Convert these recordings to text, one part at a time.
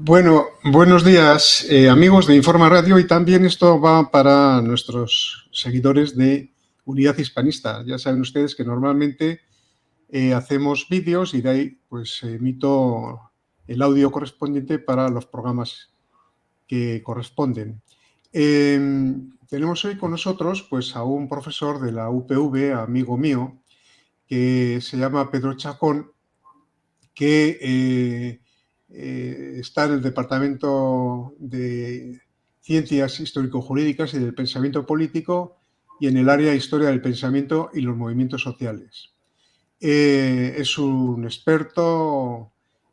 Bueno, buenos días, amigos de Informa Radio, y también esto va para nuestros seguidores de Unidad Hispanista. Ya saben ustedes que normalmente hacemos vídeos y de ahí pues emito el audio correspondiente para los programas que corresponden. Tenemos hoy con nosotros pues a un profesor de la UPV, amigo mío, que se llama Pedro Chacón, que está en el Departamento de Ciencias Histórico-Jurídicas y del Pensamiento Político y en el área de Historia del Pensamiento y los Movimientos Sociales. Es un experto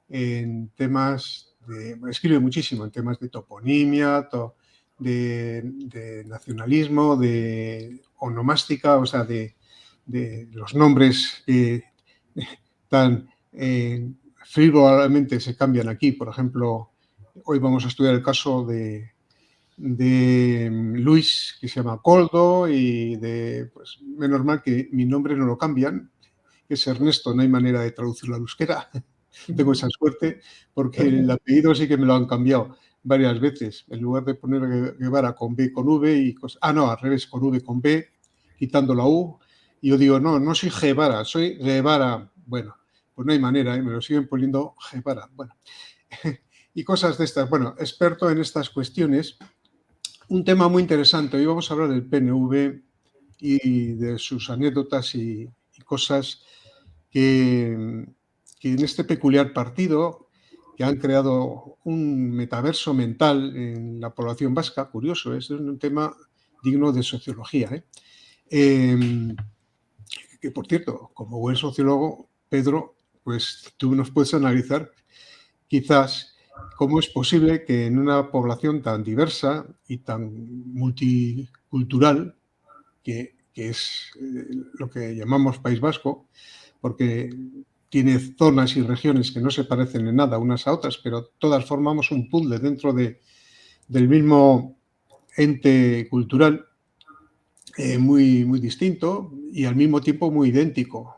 en temas escribe muchísimo en temas de toponimia, de nacionalismo, de onomástica, o sea, de los nombres tan frívolamente se cambian aquí. Por ejemplo, hoy vamos a estudiar el caso de Luis, que se llama Coldo, y pues menos mal que mi nombre no lo cambian, que es Ernesto, no hay manera de traducirlo al euskera. Tengo esa suerte, porque el apellido sí que me lo han cambiado varias veces. En lugar de poner Guevara con B con V y cosas. No, al revés, con V con B, quitando la U. Y yo digo, no soy Guevara, soy Guevara. Bueno, pues no hay manera, me lo siguen poniendo Guevara. Bueno, y cosas de estas. Bueno, experto en estas cuestiones. Un tema muy interesante. Hoy vamos a hablar del PNV y de sus anécdotas y cosas que en este peculiar partido, que han creado un metaverso mental en la población vasca, curioso, es un tema digno de sociología. Que, por cierto, como buen sociólogo, Pedro, pues tú nos puedes analizar quizás cómo es posible que en una población tan diversa y tan multicultural, que es lo que llamamos País Vasco, porque tiene zonas y regiones que no se parecen en nada unas a otras, pero todas formamos un puzzle dentro del mismo ente cultural, muy, muy distinto y al mismo tiempo muy idéntico.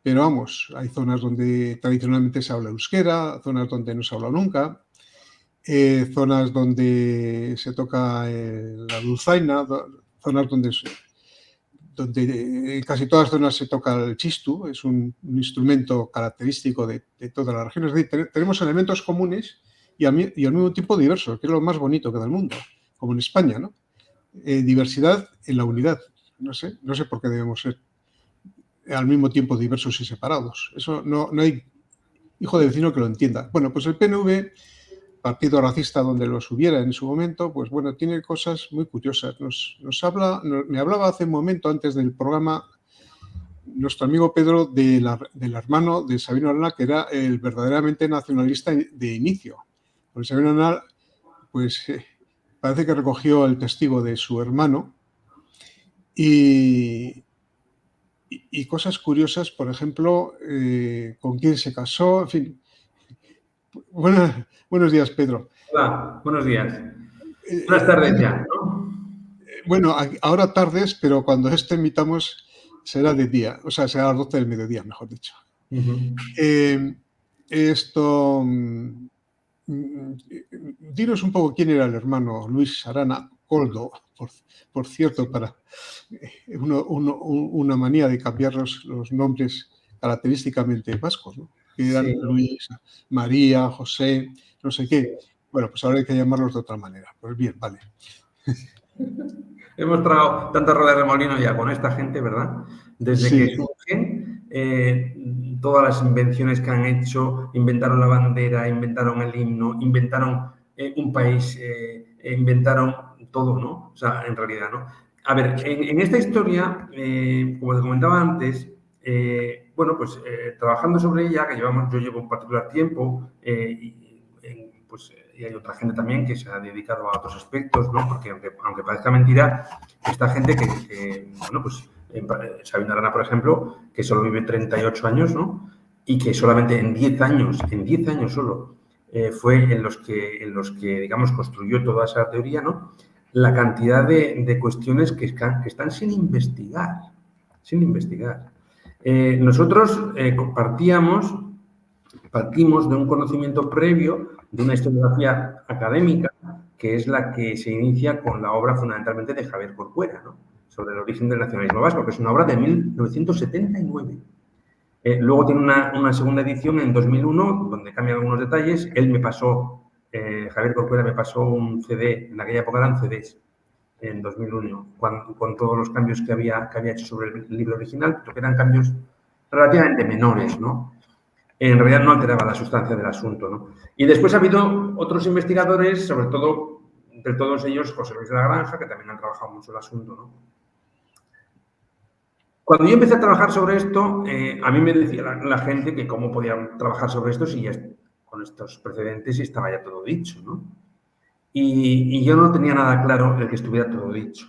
Pero vamos, hay zonas donde tradicionalmente se habla euskera, zonas donde no se habla nunca, zonas donde se toca la dulzaina, zonas donde en casi todas las zonas se toca el chistu, es un instrumento característico de todas las regiones. Es decir, tenemos elementos comunes y al mismo tiempo diversos, que es lo más bonito que da el mundo, como en España, ¿no? Diversidad en la unidad. No sé por qué debemos ser al mismo tiempo diversos y separados. Eso no hay hijo de vecino que lo entienda. Bueno, pues el PNV, partido racista donde los hubiera en su momento, pues bueno, tiene cosas muy curiosas. Me hablaba hace un momento, antes del programa, nuestro amigo Pedro del hermano de Sabino Arana, que era el verdaderamente nacionalista de inicio. Porque Sabino Arana, pues parece que recogió el testigo de su hermano y cosas curiosas, por ejemplo, con quién se casó, en fin. Buenos días, Pedro. Hola, buenos días. Buenas tardes ya, ¿no? Bueno, ahora tardes, pero cuando emitamos será de día, o sea, será a las 12 del mediodía, mejor dicho. Dinos un poco quién era el hermano Luis Arana Coldo, por cierto, para una manía de cambiar los nombres característicamente vascos, ¿no? Que eran sí. Luis, María, José, no sé qué. Sí. Bueno, pues ahora hay que llamarlos de otra manera. Pues bien, vale. Hemos tragado tantas ruedas de molino ya con esta gente, ¿verdad? Desde sí. que surgen, todas las invenciones que han hecho, inventaron la bandera, inventaron el himno, inventaron un país, inventaron todo, ¿no? O sea, en realidad, ¿no? A ver, en esta historia, como te comentaba antes, bueno, pues trabajando sobre ella, que yo llevo un particular tiempo, y hay otra gente también que se ha dedicado a otros aspectos, ¿no? Porque aunque parezca mentira, esta gente bueno, pues Sabino Arana, por ejemplo, que solo vive 38 años, ¿no? Y que solamente en 10 años solo, fue en los que, digamos, construyó toda esa teoría, ¿no? La cantidad de cuestiones que están sin investigar. Nosotros partimos de un conocimiento previo de una historiografía académica, que es la que se inicia con la obra fundamentalmente de Javier Corcuera, ¿no? Sobre el origen del nacionalismo vasco, que es una obra de 1979. Luego tiene una segunda edición en 2001, donde cambian algunos detalles. Él me pasó, Javier Corcuera me pasó un CD, en aquella época eran CDs, en 2001, con todos los cambios que había hecho sobre el libro original, pero que eran cambios relativamente menores, ¿no? En realidad no alteraba la sustancia del asunto, ¿no? Y después ha habido otros investigadores, sobre todo, entre todos ellos, José Luis de la Granja, que también han trabajado mucho el asunto, ¿no? Cuando yo empecé a trabajar sobre esto, a mí me decía la gente que cómo podía trabajar sobre esto si ya con estos precedentes estaba ya todo dicho, ¿no? Y yo no tenía nada claro el que estuviera todo dicho.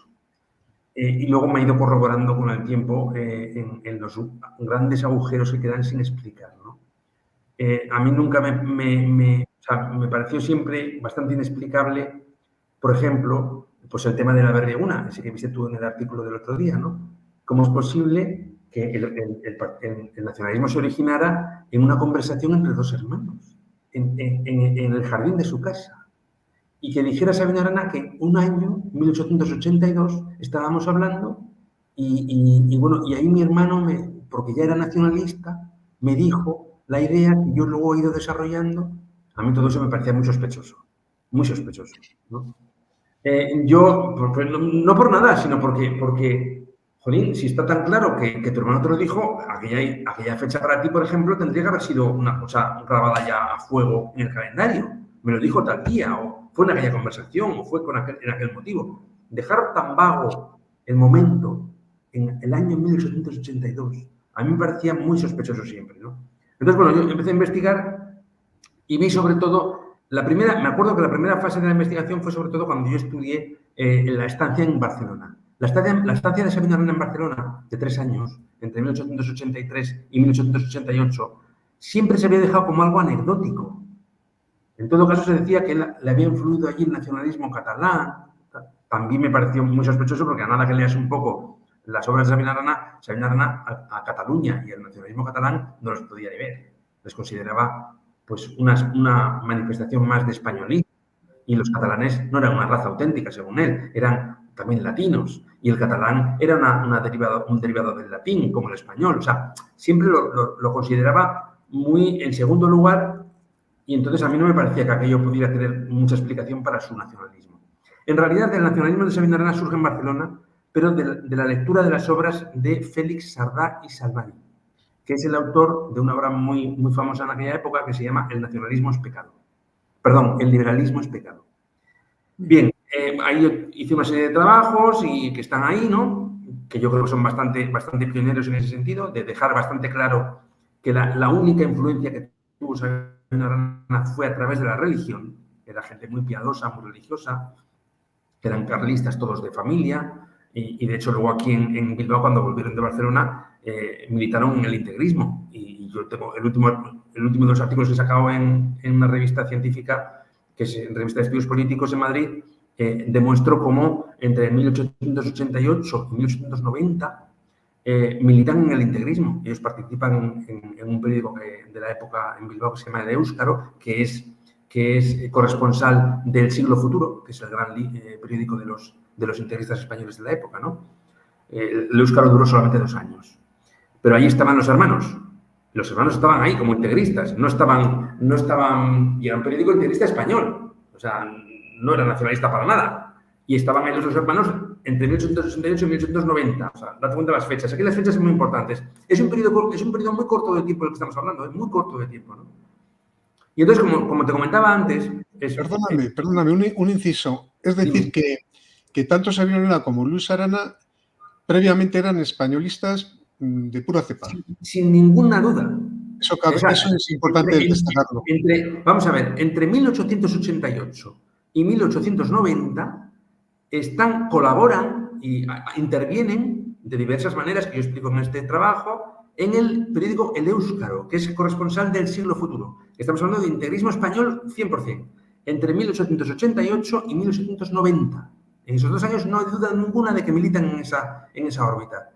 Y luego me ha ido corroborando con el tiempo en los grandes agujeros que quedan sin explicar, ¿no? A mí nunca o sea, me pareció siempre bastante inexplicable, por ejemplo, pues el tema de la berrieguna, ese que viste tú en el artículo del otro día, ¿no? ¿Cómo es posible que el nacionalismo se originara en una conversación entre dos hermanos, en el jardín de su casa? Y que dijera Sabino Arana que un año, 1882, estábamos hablando y bueno, y ahí mi hermano, porque ya era nacionalista, me dijo la idea que yo luego he ido desarrollando. A mí todo eso me parecía muy sospechoso, ¿no? Yo, no por nada, sino porque, jolín, si está tan claro que tu hermano te lo dijo, aquella fecha para ti, por ejemplo, tendría que haber sido una cosa grabada ya a fuego en el calendario. Me lo dijo tal día, o fue en aquella conversación, o fue en aquel motivo. Dejar tan vago el momento en el año 1882, a mí me parecía muy sospechoso siempre, ¿no? Entonces, bueno, yo empecé a investigar y vi sobre todo me acuerdo que la primera fase de la investigación fue sobre todo cuando yo estudié la estancia en Barcelona. La estancia de Sabino Arana en Barcelona, de 3 años, entre 1883 y 1888, siempre se había dejado como algo anecdótico. En todo caso, se decía que le había influido allí el nacionalismo catalán. También me pareció muy sospechoso porque a nada que leas un poco las obras de Sabino Arana a Cataluña y el nacionalismo catalán no los podía ni ver. Les consideraba pues una manifestación más de españolismo. Y los catalanes no eran una raza auténtica, según él, eran también latinos. Y el catalán era un derivado del latín, como el español. O sea, siempre lo consideraba muy en segundo lugar y entonces a mí no me parecía que aquello pudiera tener mucha explicación para su nacionalismo. En realidad, el nacionalismo de Sabino Arana surge en Barcelona, pero de la lectura de las obras de Félix Sardá y Salvany, que es el autor de una obra muy famosa en aquella época que se llama El nacionalismo es pecado. Perdón, el liberalismo es pecado. Bien, ahí hice una serie de trabajos y que están ahí, ¿no? Que yo creo que son bastante pioneros en ese sentido, de dejar bastante claro que la única influencia que tuvo Sabino Arana fue a través de la religión. Era gente muy piadosa, muy religiosa, que eran carlistas todos de familia, y de hecho luego aquí en Bilbao, cuando volvieron de Barcelona, militaron en el integrismo. Y yo tengo el último de los artículos que he sacado en una revista científica, que es Revista de Estudios Políticos en Madrid, demuestro cómo entre 1888 y 1890 militan en el integrismo. Ellos participan en un periódico de la época en Bilbao que se llama El Éuskaro, que es corresponsal del Siglo Futuro, que es el gran periódico de los integristas españoles de la época, ¿no? El Éuskaro duró solamente 2 años. Pero ahí estaban los hermanos. Los hermanos estaban ahí como integristas. No estaban, y era un periódico integrista español. O sea, no era nacionalista para nada. Y estaban ellos los hermanos entre 1868 y 1890. O sea, date cuenta de las fechas. Aquí las fechas son muy importantes. Es un periodo muy corto de tiempo del que estamos hablando. Es muy corto de tiempo, ¿no? Y entonces, como te comentaba antes... Perdóname, un inciso. Es decir, que tanto Sabino Arana como Luis Arana previamente eran españolistas de pura cepa. Sin ninguna duda. Eso es importante destacarlo. Vamos a ver, entre 1888 y 1890 colaboran y intervienen de diversas maneras que yo explico en este trabajo en el periódico El Éuskaro, que es corresponsal del Siglo Futuro. Estamos hablando de integrismo español 100%, entre 1888 y 1890. En esos 2 años no hay duda ninguna de que militan en esa órbita.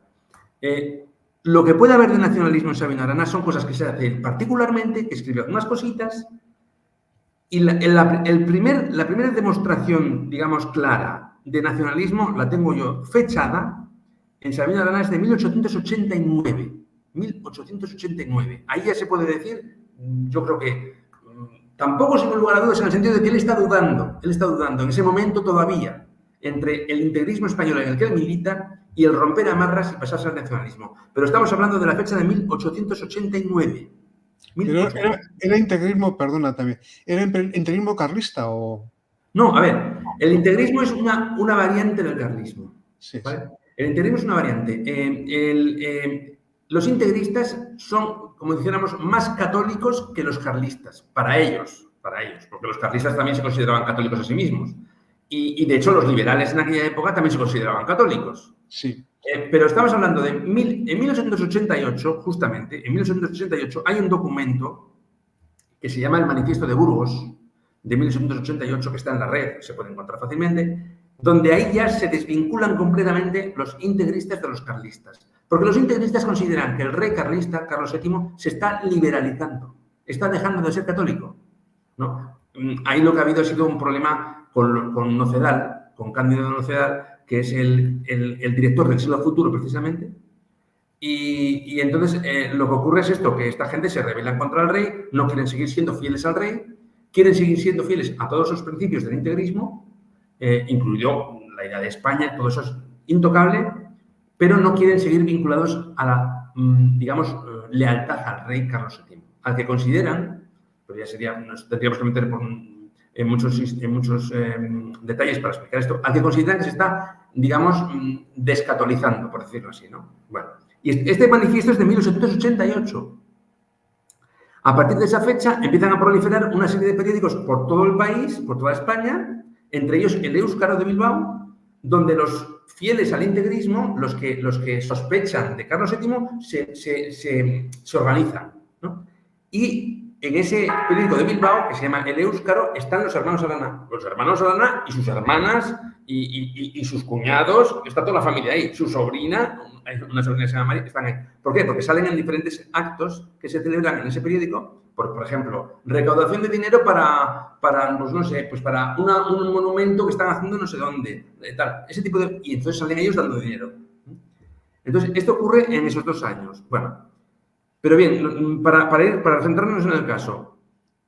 lo que puede haber de nacionalismo en Sabino Arana son cosas que se hacen particularmente, que escribió unas cositas, y la primera demostración, digamos, clara de nacionalismo la tengo yo fechada en Sabino Arana es de 1889. 1889. Ahí ya se puede decir, yo creo que tampoco sin lugar a dudas en el sentido de que él está dudando en ese momento todavía entre el integrismo español en el que él milita y el romper amarras y pasarse al nacionalismo. Pero estamos hablando de la fecha de 1889. Pero era integrismo, perdona también, ¿era integrismo carlista o...? No, a ver, el integrismo es una variante del carlismo. Sí, ¿Vale? sí. El integrismo es una variante. Los integristas son, como dijéramos, más católicos que los carlistas, para ellos, porque los carlistas también se consideraban católicos a sí mismos. Y de hecho, los liberales en aquella época también se consideraban católicos. Sí. Pero estamos hablando de en 1888, justamente, en 1888 hay un documento que se llama el Manifiesto de Burgos, de 1888, que está en la red, se puede encontrar fácilmente, donde ahí ya se desvinculan completamente los integristas de los carlistas. Porque los integristas consideran que el rey carlista, Carlos VII, se está liberalizando, está dejando de ser católico, ¿no? Ahí lo que ha habido ha sido un problema con Nocedal, con Cándido Nocedal, que es el director del Siglo Futuro, precisamente. Y entonces lo que ocurre es esto, que esta gente se rebela contra el rey, no quieren seguir siendo fieles al rey, quieren seguir siendo fieles a todos los principios del integrismo, incluido la idea de España, todo eso es intocable, pero no quieren seguir vinculados a la, digamos, lealtad al rey Carlos VII, al que consideran, pero ya sería, nos tendríamos que meter en muchos detalles para explicar esto, al que consideran que se está, digamos, descatolizando, por decirlo así, ¿no? Bueno, y este manifiesto es de 1888. A partir de esa fecha empiezan a proliferar una serie de periódicos por todo el país, por toda España, entre ellos el Éuskaro de Bilbao, donde los fieles al integrismo, los que sospechan de Carlos VII, se organizan, ¿no? Y en ese periódico de Bilbao, que se llama El Éuskaro, están los hermanos Arana. Los hermanos Arana y sus hermanas y sus cuñados, está toda la familia ahí. Su sobrina, una sobrina que se llama María, están ahí. ¿Por qué? Porque salen en diferentes actos que se celebran en ese periódico. Por ejemplo, recaudación de dinero para pues no sé, pues para un monumento que están haciendo no sé dónde, tal, ese tipo de... Y entonces salen ellos dando dinero. Entonces, esto ocurre en esos 2 años. Bueno, pero bien, para centrarnos en el caso,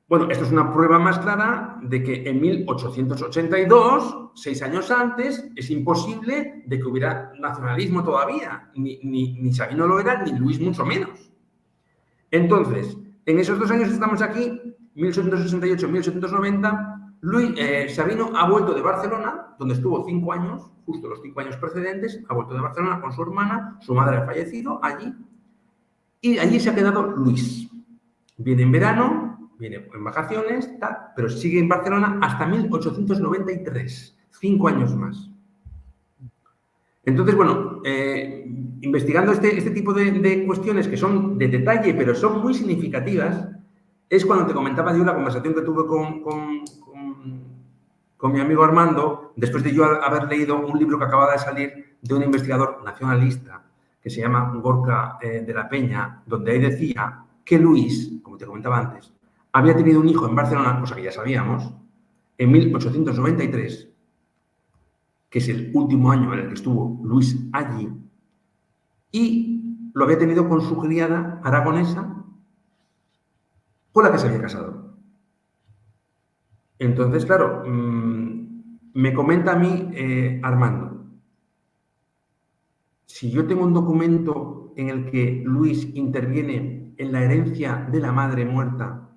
bueno, esto es una prueba más clara de que en 1882, 6 años antes, es imposible de que hubiera nacionalismo todavía. Ni Sabino lo era, ni Luis mucho menos. Entonces, en esos 2 años estamos aquí, 1868-1790, Sabino ha vuelto de Barcelona, donde estuvo 5 años, justo los 5 años precedentes, ha vuelto de Barcelona con su hermana, su madre ha fallecido allí, y allí se ha quedado Luis. Viene en verano, viene en vacaciones, tal, pero sigue en Barcelona hasta 1893, 5 años más. Entonces, bueno, investigando este tipo de cuestiones que son de detalle, pero son muy significativas, es cuando te comentaba yo la conversación que tuve con mi amigo Armando, después de yo haber leído un libro que acababa de salir de un investigador nacionalista que se llama Gorka de la Peña, donde ahí decía que Luis, como te comentaba antes, había tenido un hijo en Barcelona, cosa que ya sabíamos, en 1893, que es el último año en el que estuvo Luis allí, y lo había tenido con su criada aragonesa, con la que se había casado. Entonces, claro, me comenta a mí Armando, si yo tengo un documento en el que Luis interviene en la herencia de la madre muerta,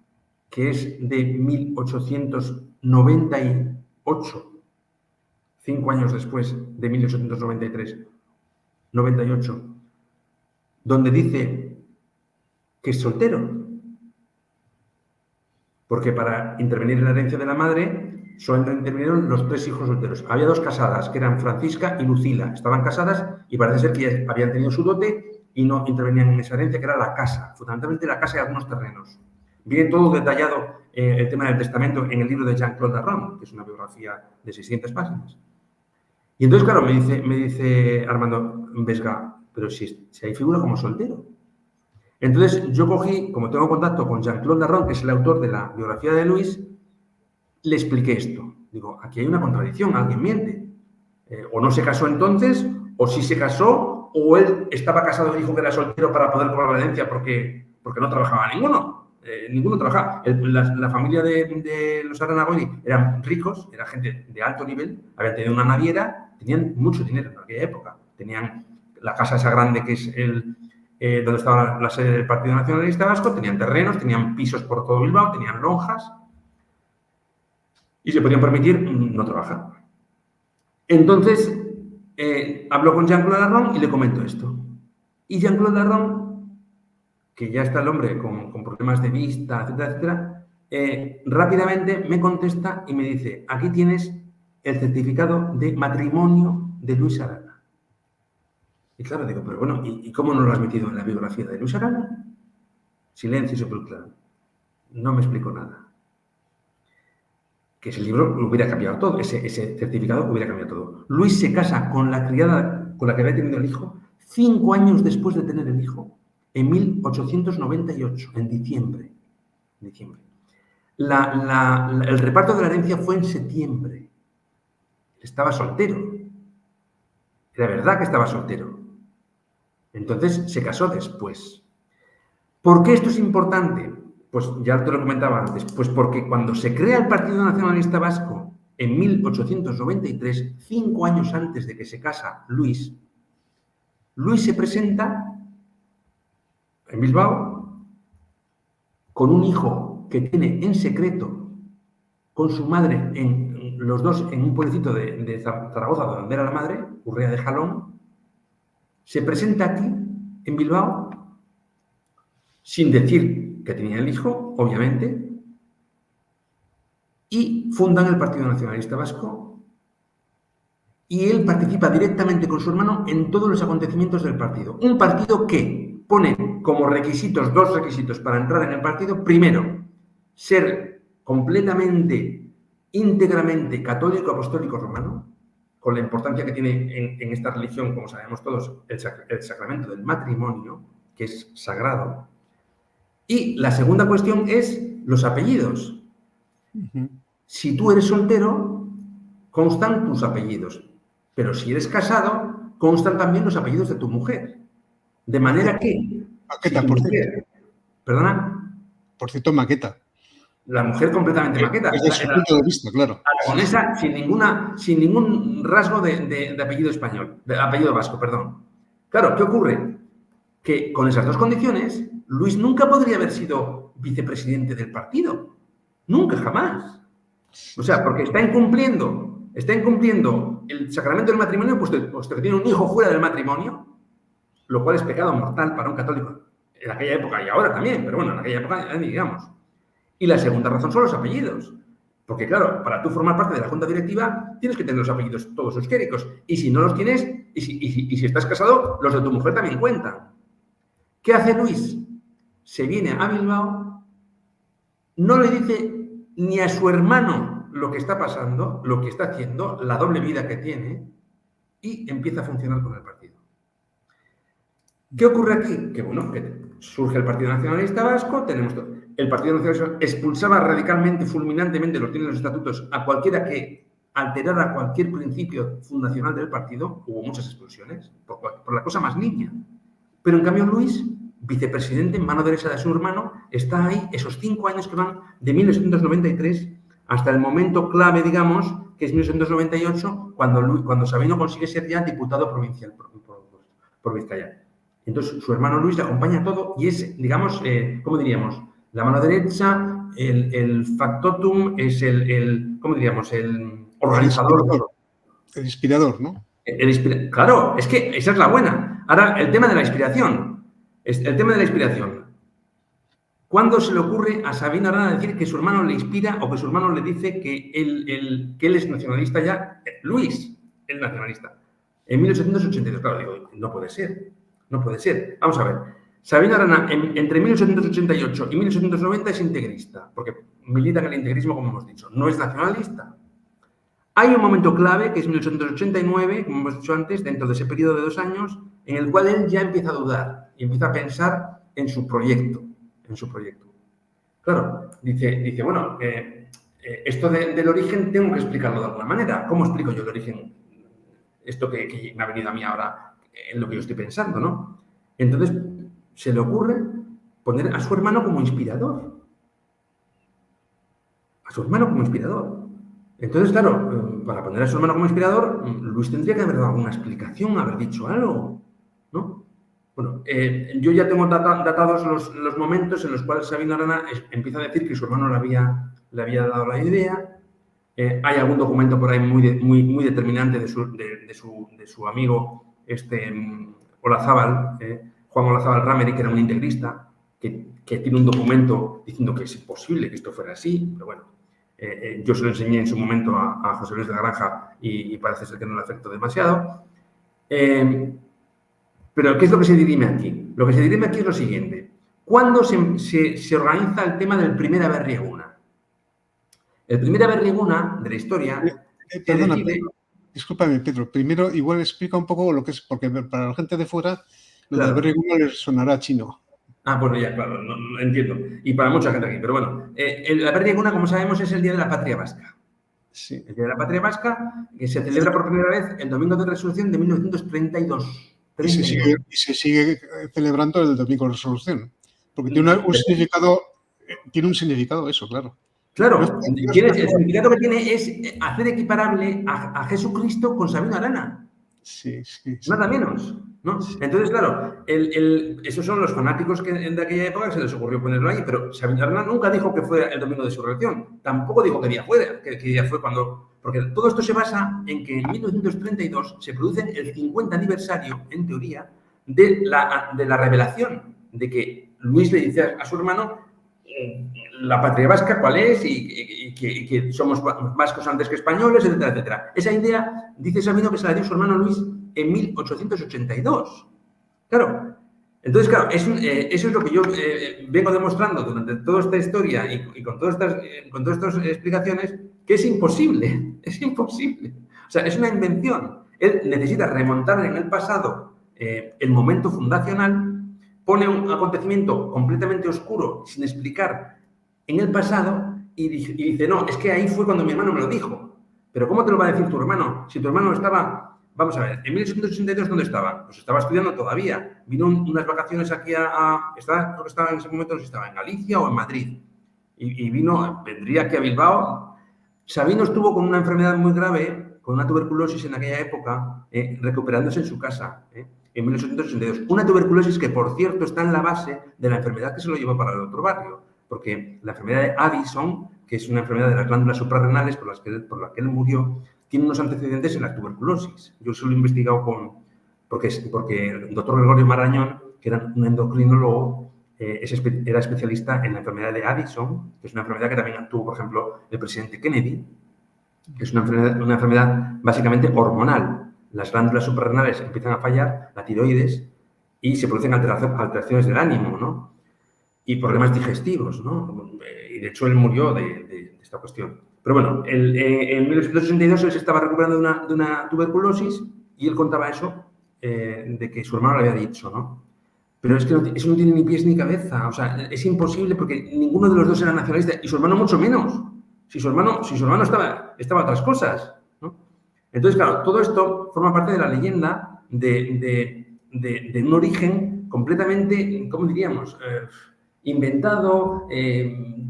que es de 1898, 5 años después de 1893, 98, donde dice que es soltero. Porque para intervenir en la herencia de la madre solo intervinieron los 3 hijos solteros. Había 2 casadas, que eran Francisca y Lucila. Estaban casadas y parece ser que ya habían tenido su dote y no intervenían en esa herencia, que era la casa, fundamentalmente la casa y algunos terrenos. Viene todo detallado el tema del testamento en el libro de Jean-Claude Darron, que es una biografía de 600 páginas. Y entonces, claro, me dice Armando Vesga, pero si ahí figura como soltero. Entonces, yo cogí, como tengo contacto con Jean-Claude Darron, que es el autor de la biografía de Luis, le expliqué esto. Digo, aquí hay una contradicción, alguien miente. O no se casó entonces, o sí se casó, o él estaba casado y dijo que era soltero para poder cobrar la herencia porque no trabajaba ninguno. Ninguno trabajaba. La familia de los Aranagoini eran ricos, era gente de alto nivel, habían tenido una naviera, tenían mucho dinero en aquella época. Tenían la casa esa grande que es donde estaba la sede del Partido Nacionalista Vasco, tenían terrenos, tenían pisos por todo Bilbao, tenían lonjas y se podían permitir no trabajar. Entonces, hablo con Jean-Claude Darron y le comento esto. Y Jean-Claude Darron, que ya está el hombre con problemas de vista, etcétera, etcétera, rápidamente me contesta y me dice, aquí tienes el certificado de matrimonio de Luis Arana. Y claro, digo, pero bueno, ¿y cómo no lo has metido en la biografía de Luis Arana? Silencio sepulcral. No me explico nada. Que ese libro lo hubiera cambiado todo, ese certificado hubiera cambiado todo. Luis se casa con la criada con la que había tenido el hijo 5 años después de tener el hijo, en 1898, en diciembre. El reparto de la herencia fue en septiembre. Estaba soltero. Era verdad que estaba soltero. Entonces se casó después. ¿Por qué esto es importante? Pues ya te lo comentaba antes, pues porque cuando se crea el Partido Nacionalista Vasco en 1893, 5 años antes de que se casa Luis se presenta en Bilbao con un hijo que tiene en secreto con su madre, los dos en un pueblecito de Zaragoza, donde era la madre, Urrea de Jalón. Se presenta aquí, en Bilbao, sin decir que tenía el hijo, obviamente, y fundan el Partido Nacionalista Vasco y él participa directamente con su hermano en todos los acontecimientos del partido. Un partido que pone como requisitos, 2 requisitos para entrar en el partido. Primero, ser completamente, íntegramente católico, apostólico, romano, con la importancia que tiene en esta religión, como sabemos todos, el sacramento del matrimonio, que es sagrado. Y la segunda cuestión es los apellidos. Si tú eres soltero, constan tus apellidos. Pero si eres casado, constan también los apellidos de tu mujer. De manera que... Maqueta, si por cierto. ¿Perdona? Por cierto, maqueta. La mujer completamente maqueta. Desde su punto de vista, claro. Aragonesa sin ningún rasgo de apellido español, de apellido vasco, perdón. Claro, ¿qué ocurre? Que con esas 2 condiciones, Luis nunca podría haber sido vicepresidente del partido. Nunca, jamás. O sea, porque está incumpliendo el sacramento del matrimonio, puesto que tiene un hijo fuera del matrimonio, lo cual es pecado mortal para un católico en aquella época y ahora también, pero bueno, en aquella época, digamos. Y la segunda razón son los apellidos. Porque, claro, para tú formar parte de la junta directiva, tienes que tener los apellidos todos euskéricos. Y si no los tienes, y si estás casado, los de tu mujer también cuentan. ¿Qué hace Luis? Se viene a Bilbao, no le dice ni a su hermano lo que está pasando, lo que está haciendo, la doble vida que tiene, y empieza a funcionar con el partido. ¿Qué ocurre aquí? Que bueno, que surge el Partido Nacionalista Vasco, tenemos todo. El Partido Nacionalista expulsaba radicalmente, fulminantemente, lo tienen los estatutos, a cualquiera que alterara cualquier principio fundacional del partido. Hubo muchas expulsiones, por la cosa más niña. Pero en cambio Luis, vicepresidente, mano derecha de su hermano, está ahí esos 5 años que van de 1993 hasta el momento clave, digamos, que es 1998, cuando Sabino consigue ser ya diputado provincial por Vizcaya. Entonces, su hermano Luis le acompaña a todo y es, digamos, ¿cómo diríamos? La mano derecha, el factotum, es ¿cómo diríamos? El organizador. El inspirador, ¿no? Claro, es que esa es la buena. Ahora, el tema de la inspiración. ¿Cuándo se le ocurre a Sabino Arana decir que su hermano le inspira o que su hermano le dice que él es nacionalista ya? Luis, el nacionalista. En 1882, claro, digo, no puede ser. Vamos a ver. Sabino Arana, entre 1888 y 1890 es integrista, porque milita en el integrismo, como hemos dicho. No es nacionalista. Hay un momento clave, que es 1889, como hemos dicho antes, dentro de ese periodo de 2 años, en el cual él ya empieza a dudar y empieza a pensar en su proyecto, Claro, dice bueno, esto del origen tengo que explicarlo de alguna manera. ¿Cómo explico yo el origen? Esto que me ha venido a mí ahora en lo que yo estoy pensando, ¿no? Entonces, se le ocurre poner a su hermano como inspirador. A su hermano como inspirador. Entonces, claro, para poner a su hermano como inspirador, Luis tendría que haber dado alguna explicación, haber dicho algo, ¿no? Bueno, yo ya tengo datados los momentos en los cuales Sabino Arana empieza a decir que su hermano le había dado la idea. Hay algún documento por ahí muy determinante de su amigo Olazábal, Juan Olazábal Rameri, que era un integrista, que tiene un documento diciendo que es imposible que esto fuera así, pero bueno, yo se lo enseñé en su momento a José Luis de la Granja y parece ser que no le afectó demasiado. Pero, ¿qué es lo que se dirime aquí? Lo que se dirime aquí es lo siguiente. ¿Cuándo se organiza el tema del primer Aberri-Eguna? El primer Aberri-Eguna de la historia se Perdona, decide... discúlpame, Pedro. Primero, igual explica un poco lo que es, porque para la gente de fuera, lo de Claro. Aberri-Eguna les sonará chino. Bueno, ya, claro, no, entiendo. Y para mucha gente aquí. Pero bueno, el Aberri-Eguna, como sabemos, es el Día de la Patria Vasca. Sí. El Día de la Patria Vasca, que se celebra por primera vez el Domingo de Resurrección de 1932. Y se sigue celebrando el Domingo de Resolución. Porque tiene un significado eso, claro. Claro, el significado que tiene es hacer equiparable a Jesucristo con Sabino Arana. Sí. Nada menos, ¿no? Sí. Entonces, claro, esos son los fanáticos de aquella época que se les ocurrió ponerlo ahí, pero Sabino Arana nunca dijo que fuera el Domingo de Resurrección. Tampoco dijo que día fue cuando... Porque todo esto se basa en que en 1932 se produce el 50 aniversario, en teoría, de la revelación, de que Luis le dice a su hermano la patria vasca cuál es y que somos vascos antes que españoles, etcétera, etcétera. Esa idea, dice Sabino, que se la dio su hermano Luis en 1882. Claro. Entonces, claro, eso es lo que yo vengo demostrando durante toda esta historia y con todas estas explicaciones, que es imposible. Es imposible. O sea, es una invención. Él necesita remontar en el pasado el momento fundacional, pone un acontecimiento completamente oscuro, sin explicar, en el pasado y dice, no, es que ahí fue cuando mi hermano me lo dijo. Pero ¿cómo te lo va a decir tu hermano? Si tu hermano estaba, vamos a ver, en 1882, ¿dónde estaba? Pues estaba estudiando todavía. Vino unas vacaciones aquí creo que estaba en ese momento, no sé si estaba en Galicia o en Madrid. Y vendría aquí a Bilbao. Sabino estuvo con una enfermedad muy grave, con una tuberculosis en aquella época, recuperándose en su casa, en 1882. Una tuberculosis que, por cierto, está en la base de la enfermedad que se lo llevó para el otro barrio, porque la enfermedad de Addison, que es una enfermedad de las glándulas suprarrenales por la que él murió, tiene unos antecedentes en la tuberculosis. Yo se lo he investigado porque el doctor Gregorio Marañón, que era un endocrinólogo, era especialista en la enfermedad de Addison, que es una enfermedad que también tuvo, por ejemplo, el presidente Kennedy, que es una enfermedad básicamente hormonal. Las glándulas suprarrenales empiezan a fallar, la tiroides, y se producen alteraciones del ánimo, ¿no? Y problemas digestivos, ¿no? Y de hecho él murió de esta cuestión. Pero bueno, en 1862 él se estaba recuperando de una tuberculosis y él contaba eso, de que su hermano le había dicho, ¿no? Pero es que eso no tiene ni pies ni cabeza. O sea, es imposible porque ninguno de los dos era nacionalista y su hermano mucho menos. Si su hermano estaba a otras cosas, ¿no? Entonces, claro, todo esto forma parte de la leyenda de un origen completamente, ¿cómo diríamos? Inventado,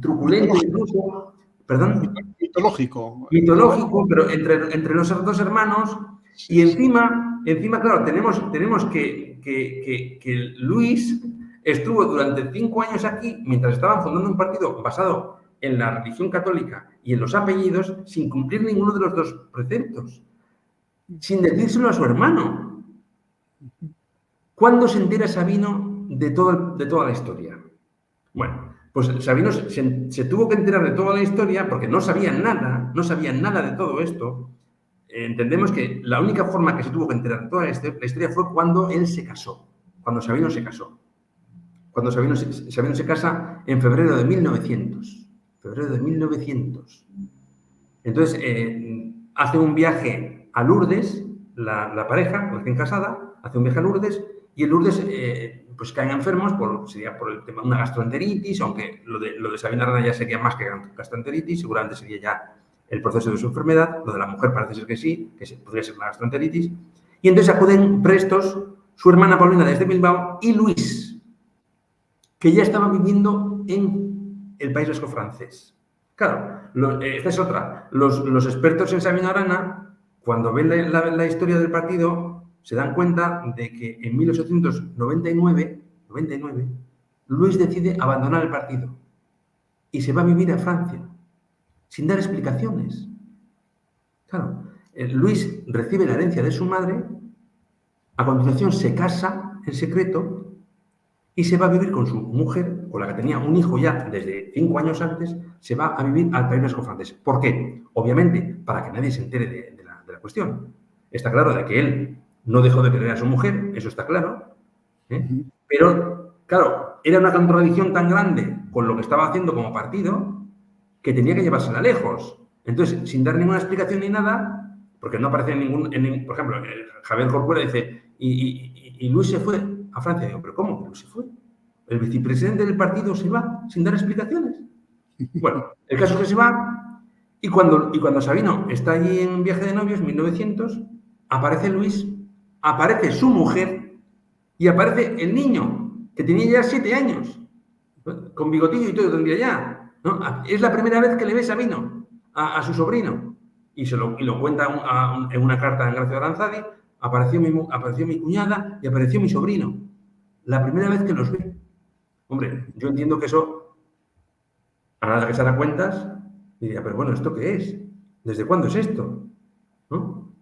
truculento incluso. ¿Perdón? Mitológico. Mitológico, pero entre los dos hermanos. Y encima, claro, tenemos que Luis estuvo durante 5 años aquí mientras estaban fundando un partido basado en la religión católica y en los apellidos sin cumplir ninguno de los dos preceptos, sin decírselo a su hermano. ¿Cuándo se entera Sabino de toda la historia? Bueno, pues Sabino se tuvo que enterar de toda la historia porque no sabían nada de todo esto. Entendemos que la única forma que se tuvo que enterar de toda la historia fue cuando él se casó, cuando Sabino se casó. Cuando Sabino se casa en febrero de 1900. Entonces, hace un viaje a Lourdes la pareja, recién casada, hace un viaje a Lourdes y en Lourdes pues caen enfermos sería por el tema de una gastroenteritis, aunque lo de Sabina Arana ya sería más que gastroenteritis, seguramente sería ya el proceso de su enfermedad. Lo de la mujer parece ser que sí, podría ser una gastroenteritis. Y entonces acuden prestos su hermana Paulina desde Bilbao y Luis, que ya estaba viviendo en el País Vasco francés. Claro, esta es otra. Los expertos en Sabina Arana, cuando ven la historia del partido, se dan cuenta de que en 1899, Luis decide abandonar el partido y se va a vivir a Francia, sin dar explicaciones. Claro, Luis recibe la herencia de su madre, a continuación se casa en secreto y se va a vivir con su mujer, con la que tenía un hijo ya desde 5 años antes, se va a vivir al País Vasco francés. ¿Por qué? Obviamente, para que nadie se entere de la cuestión. Está claro de que él no dejó de querer a su mujer, eso está claro, pero, claro, era una contradicción tan grande con lo que estaba haciendo como partido que tenía que llevársela lejos. Entonces, sin dar ninguna explicación ni nada, porque no aparece por ejemplo, Javier Corcuera dice, y Luis se fue a Francia. Digo, ¿pero cómo que Luis se fue? El vicepresidente del partido se va sin dar explicaciones. Bueno, el caso es que se va y cuando Sabino está allí en viaje de novios, 1900, aparece Luis, aparece su mujer y aparece el niño, que tenía ya 7 años, ¿no? Con bigotillo y todo tendría ya, ¿no? Es la primera vez que le ve Sabino a su sobrino y lo cuenta en una carta en Gracia Aranzadi. Apareció mi cuñada y apareció mi sobrino. La primera vez que los ve. Hombre, yo entiendo que eso, a nada que se hará cuentas, diría, pero bueno, ¿esto qué es? ¿Desde cuándo es esto? ¿No?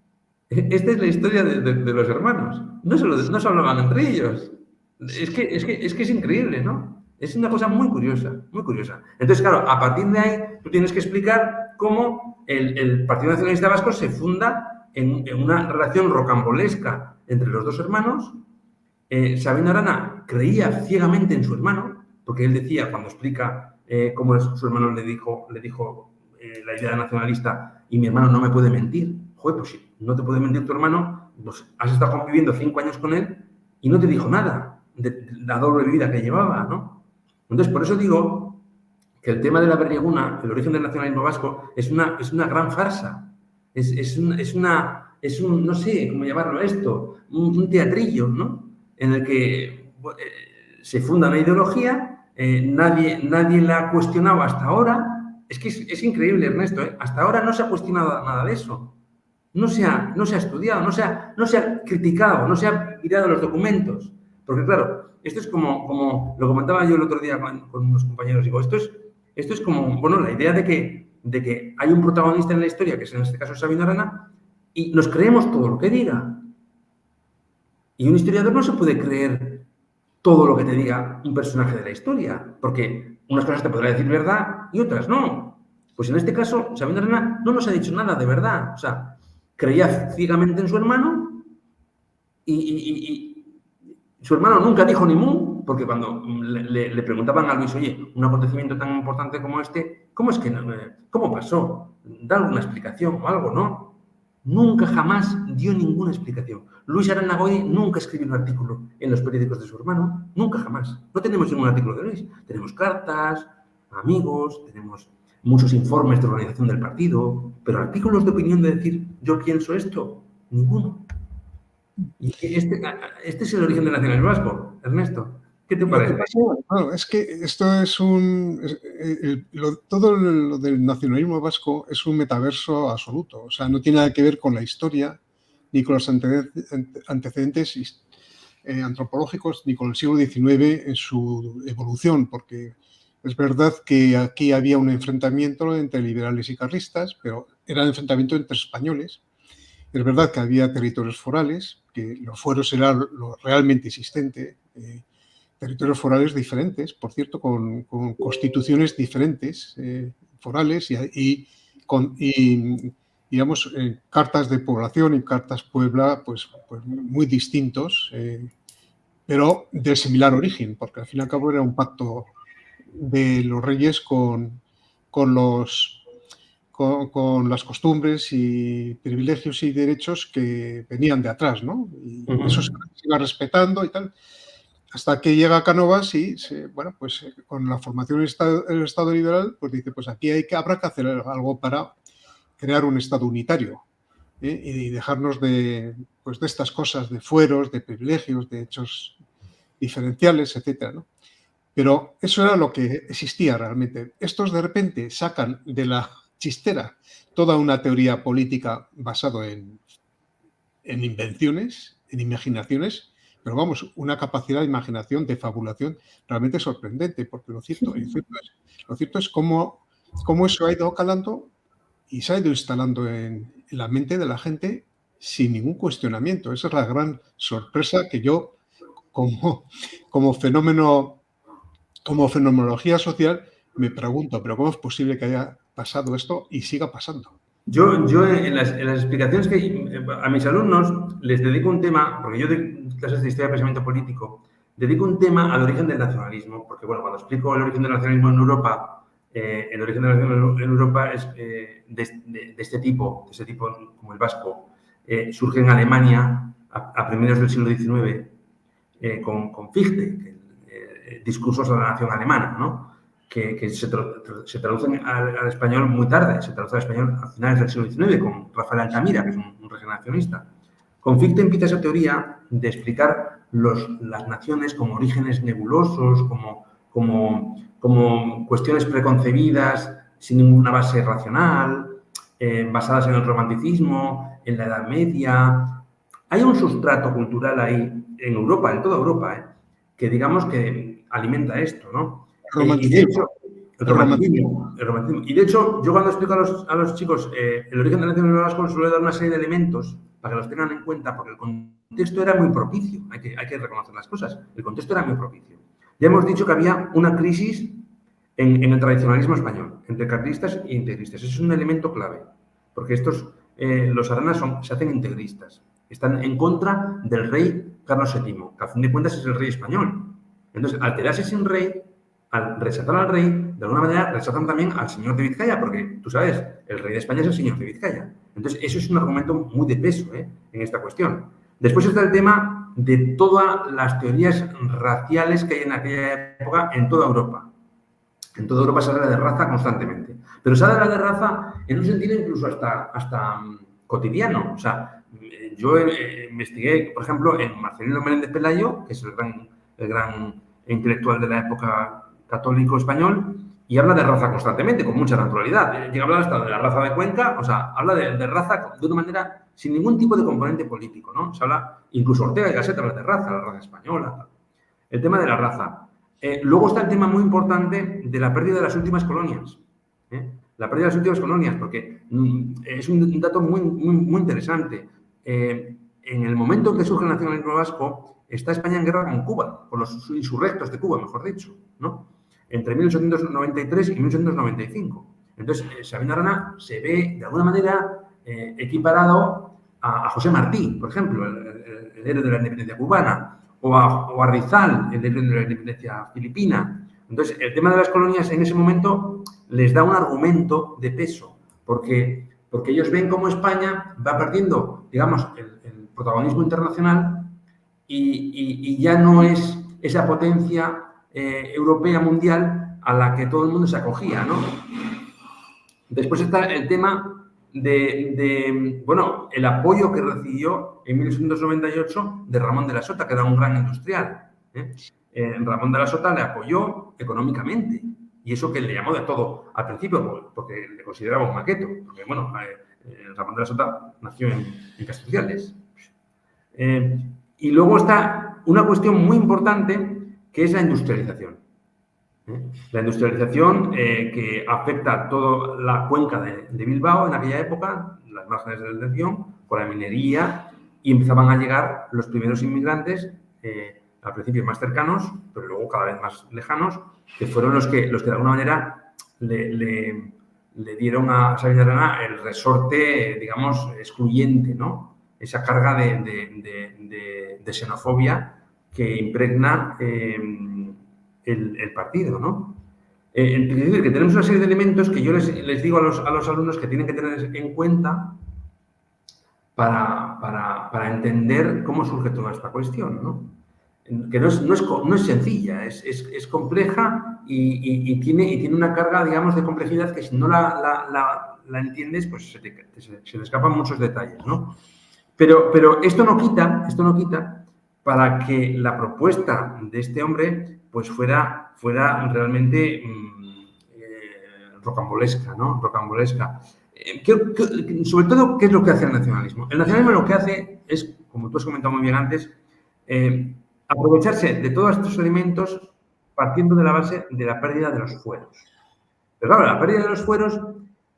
Esta es la historia de los hermanos. No se hablaban entre ellos. Es que es increíble, ¿no? Es una cosa muy curiosa, muy curiosa. Entonces, claro, a partir de ahí, tú tienes que explicar cómo el Partido Nacionalista Vasco se funda en una relación rocambolesca entre los dos hermanos. Sabino Arana creía ciegamente en su hermano, porque él decía, cuando explica cómo su hermano le dijo la idea nacionalista, y mi hermano no me puede mentir. Joder, pues si no te puede mentir tu hermano, pues has estado conviviendo 5 años con él y no te dijo nada de la doble vida que llevaba, ¿no? Entonces, por eso digo que el tema de la berrieguna, el origen del nacionalismo vasco, es una gran farsa. Es un, no sé cómo llamarlo esto, un teatrillo, ¿no? En el que se funda una ideología, nadie la ha cuestionado hasta ahora. Es que es increíble, Ernesto, ¿eh? Hasta ahora no se ha cuestionado nada de eso. No se ha estudiado, no se ha criticado, no se ha mirado los documentos. Porque, claro, esto es como lo comentaba yo el otro día con unos compañeros. Digo, esto es como, bueno, la idea de que hay un protagonista en la historia, que es en este caso Sabino Arana, y nos creemos todo lo que diga. Y un historiador no se puede creer todo lo que te diga un personaje de la historia, porque unas cosas te podrá decir verdad y otras no. Pues en este caso, Sabino Arana no nos ha dicho nada de verdad. O sea, creía ciegamente en su hermano y su hermano nunca dijo ni mu, porque cuando le preguntaban a Luis, oye, un acontecimiento tan importante como este, ¿cómo pasó? Da alguna explicación o algo, ¿no? Nunca jamás dio ninguna explicación. Luis Arana Goy nunca escribió un artículo en los periódicos de su hermano, nunca jamás. No tenemos ningún artículo de Luis. Tenemos cartas, amigos, tenemos muchos informes de organización del partido, pero artículos de opinión de decir, yo pienso esto, ninguno. Y este es el origen del nacionalismo vasco, Ernesto. ¿Qué te parece? Lo que pasa, claro, es que esto es todo lo del nacionalismo vasco es un metaverso absoluto. O sea, no tiene nada que ver con la historia, ni con los antecedentes antropológicos, ni con el siglo XIX en su evolución, porque es verdad que aquí había un enfrentamiento entre liberales y carlistas, pero era un enfrentamiento entre españoles. Es verdad que había territorios forales, que los fueros eran lo realmente existente, territorios forales diferentes, por cierto, con constituciones diferentes, forales y digamos, cartas de población y cartas Puebla, pues muy distintos, pero de similar origen, porque al fin y al cabo era un pacto de los reyes con los con las costumbres y privilegios y derechos que venían de atrás, ¿no? Y eso se iba respetando y tal. Hasta que llega Cánovas y, bueno, pues con la formación del Estado liberal, pues dice, pues aquí habrá que hacer algo para crear un Estado unitario, y dejarnos pues de estas cosas, de fueros, de privilegios, de hechos diferenciales, etcétera, ¿no? Pero eso era lo que existía realmente. Estos de repente sacan de la chistera toda una teoría política basada en invenciones, en imaginaciones, pero vamos, una capacidad de imaginación, de fabulación realmente sorprendente, porque lo cierto es cómo eso ha ido calando y se ha ido instalando en la mente de la gente sin ningún cuestionamiento. Esa es la gran sorpresa que yo, como, como fenómeno, como fenomenología social, me pregunto, pero ¿cómo es posible que haya pasado esto y siga pasando? Yo en las explicaciones que a mis alumnos les dedico un tema, porque yo doy clases de historia de pensamiento político, dedico un tema al origen del nacionalismo, porque bueno, cuando explico el origen del nacionalismo en Europa, el origen del nacionalismo en Europa es de este tipo como el vasco, surge en Alemania a primeros del siglo XIX con Fichte, discursos de la nación alemana, ¿no? Que se traducen al español muy tarde, se traduce al español a finales del siglo XIX con Rafael Altamira, que es un regeneracionista. Con Fichte empieza esa teoría de explicar las naciones como orígenes nebulosos, como cuestiones preconcebidas, sin ninguna base racional, basadas en el romanticismo, en la Edad Media. Hay un sustrato cultural ahí, en Europa, en toda Europa, que digamos que alimenta esto, ¿no? Y de Romanticismo. hecho, El romanticismo. el romanticismo. Y de hecho, yo cuando explico a los chicos el origen del nacionalismo vasco, les suelo dar una serie de elementos para que los tengan en cuenta, porque el contexto era muy propicio, hay que reconocer las cosas, el contexto era muy propicio. Ya hemos dicho que había una crisis en el tradicionalismo español, entre carlistas e integristas. Eso es un elemento clave, porque los aranas se hacen integristas. Están en contra del rey Carlos VII, que a fin de cuentas es el rey español. Entonces, al quedarse sin rey, al rechazar al rey, de alguna manera rechazan también al señor de Vizcaya, porque tú sabes, el rey de España es el señor de Vizcaya. Entonces, eso es un argumento muy de peso en esta cuestión. Después está el tema de todas las teorías raciales que hay en aquella época en toda Europa. En toda Europa se habla de raza constantemente. Pero se habla de raza en un sentido incluso hasta cotidiano. O sea, yo investigué, por ejemplo, en Marcelino Menéndez Pelayo, que es el gran intelectual de la época católico español, y habla de raza constantemente, con mucha naturalidad. Llega a hablar hasta de la raza de Cuenca, o sea, habla de raza de una manera sin ningún tipo de componente político, ¿no? Se habla, incluso Ortega y Gasset habla de raza, la raza española, tal. El tema de la raza. Luego está el tema muy importante de la pérdida de las últimas colonias. La pérdida de las últimas colonias, porque es un dato muy interesante. En el momento en que surge el nacionalismo vasco, está España en guerra con Cuba, con los insurrectos de Cuba, mejor dicho, ¿no? Entre 1893 y 1895. Entonces, Sabino Arana se ve, de alguna manera, equiparado a José Martí, por ejemplo, el héroe de la independencia cubana, o a Rizal, el héroe de la independencia filipina. Entonces, el tema de las colonias en ese momento les da un argumento de peso, porque ellos ven cómo España va perdiendo, digamos, el protagonismo internacional y ya no es esa potencia europea mundial a la que todo el mundo se acogía, ¿no? Después está el tema bueno, el apoyo que recibió en 1898 de Ramón de la Sota, que era un gran industrial. Ramón de la Sota le apoyó económicamente. Y eso que le llamó de todo al principio, porque le consideraba un maqueto. Porque, bueno, Ramón de la Sota nació en Castelldefels. Y luego está una cuestión muy importante, que es la industrialización. La industrialización que afecta a toda la cuenca de Bilbao en aquella época, las márgenes del Nervión, con la minería, y empezaban a llegar los primeros inmigrantes, al principio más cercanos, pero luego cada vez más lejanos, que fueron los que de alguna manera le dieron a Sabino Arana el resorte, digamos, excluyente, ¿no? Esa carga de xenofobia que impregna el partido, ¿no? Es decir, que tenemos una serie de elementos que yo les digo a los alumnos que tienen que tener en cuenta para entender cómo surge toda esta cuestión, ¿no? Que no es sencilla, es compleja y tiene una carga, digamos, de complejidad que si no la entiendes, pues se te escapan muchos detalles, ¿no? Pero esto no quita para que la propuesta de este hombre pues fuera realmente rocambolesca, ¿no? Rocambolesca. Sobre todo, ¿qué es lo que hace el nacionalismo? El nacionalismo lo que hace es, como tú has comentado muy bien antes, aprovecharse de todos estos elementos partiendo de la base de la pérdida de los fueros. Pero claro, la pérdida de los fueros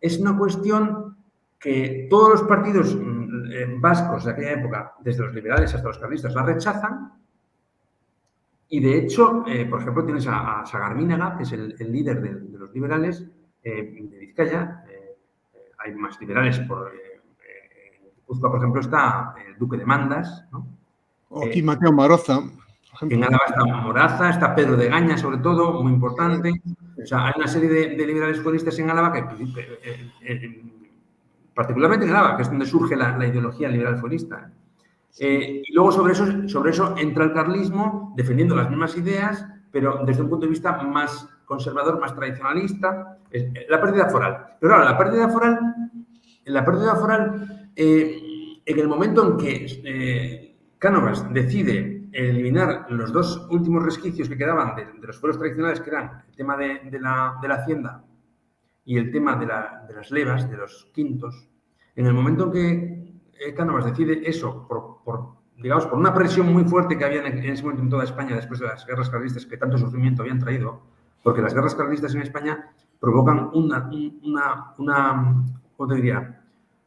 es una cuestión que todos los partidos vascos de aquella época, desde los liberales hasta los carlistas, la rechazan. Y de hecho, por ejemplo, tienes a Sagarmínaga, que es el líder de los liberales de Vizcaya. Hay más liberales en Guipúzcoa, por ejemplo, está el duque de Mandas, ¿no? O aquí Mateo Maroza, por ejemplo. En Álava está Moraza, está Pedro de Gaña, sobre todo, muy importante. O sea, hay una serie de liberales fueristas en Álava que, particularmente en Álava, que es donde surge la ideología liberal fuerista. Y luego sobre eso entra el carlismo defendiendo las mismas ideas, pero desde un punto de vista más conservador, más tradicionalista, la pérdida foral. Pero claro, la pérdida foral, en el momento en que Cánovas decide eliminar los dos últimos resquicios que quedaban de los fueros tradicionales, que eran el tema de la hacienda y el tema de las levas, de los quintos, en el momento en que Cánovas decide eso por una presión muy fuerte que había en ese momento en toda España después de las guerras carlistas que tanto sufrimiento habían traído, porque las guerras carlistas en España provocan ¿cómo te diría?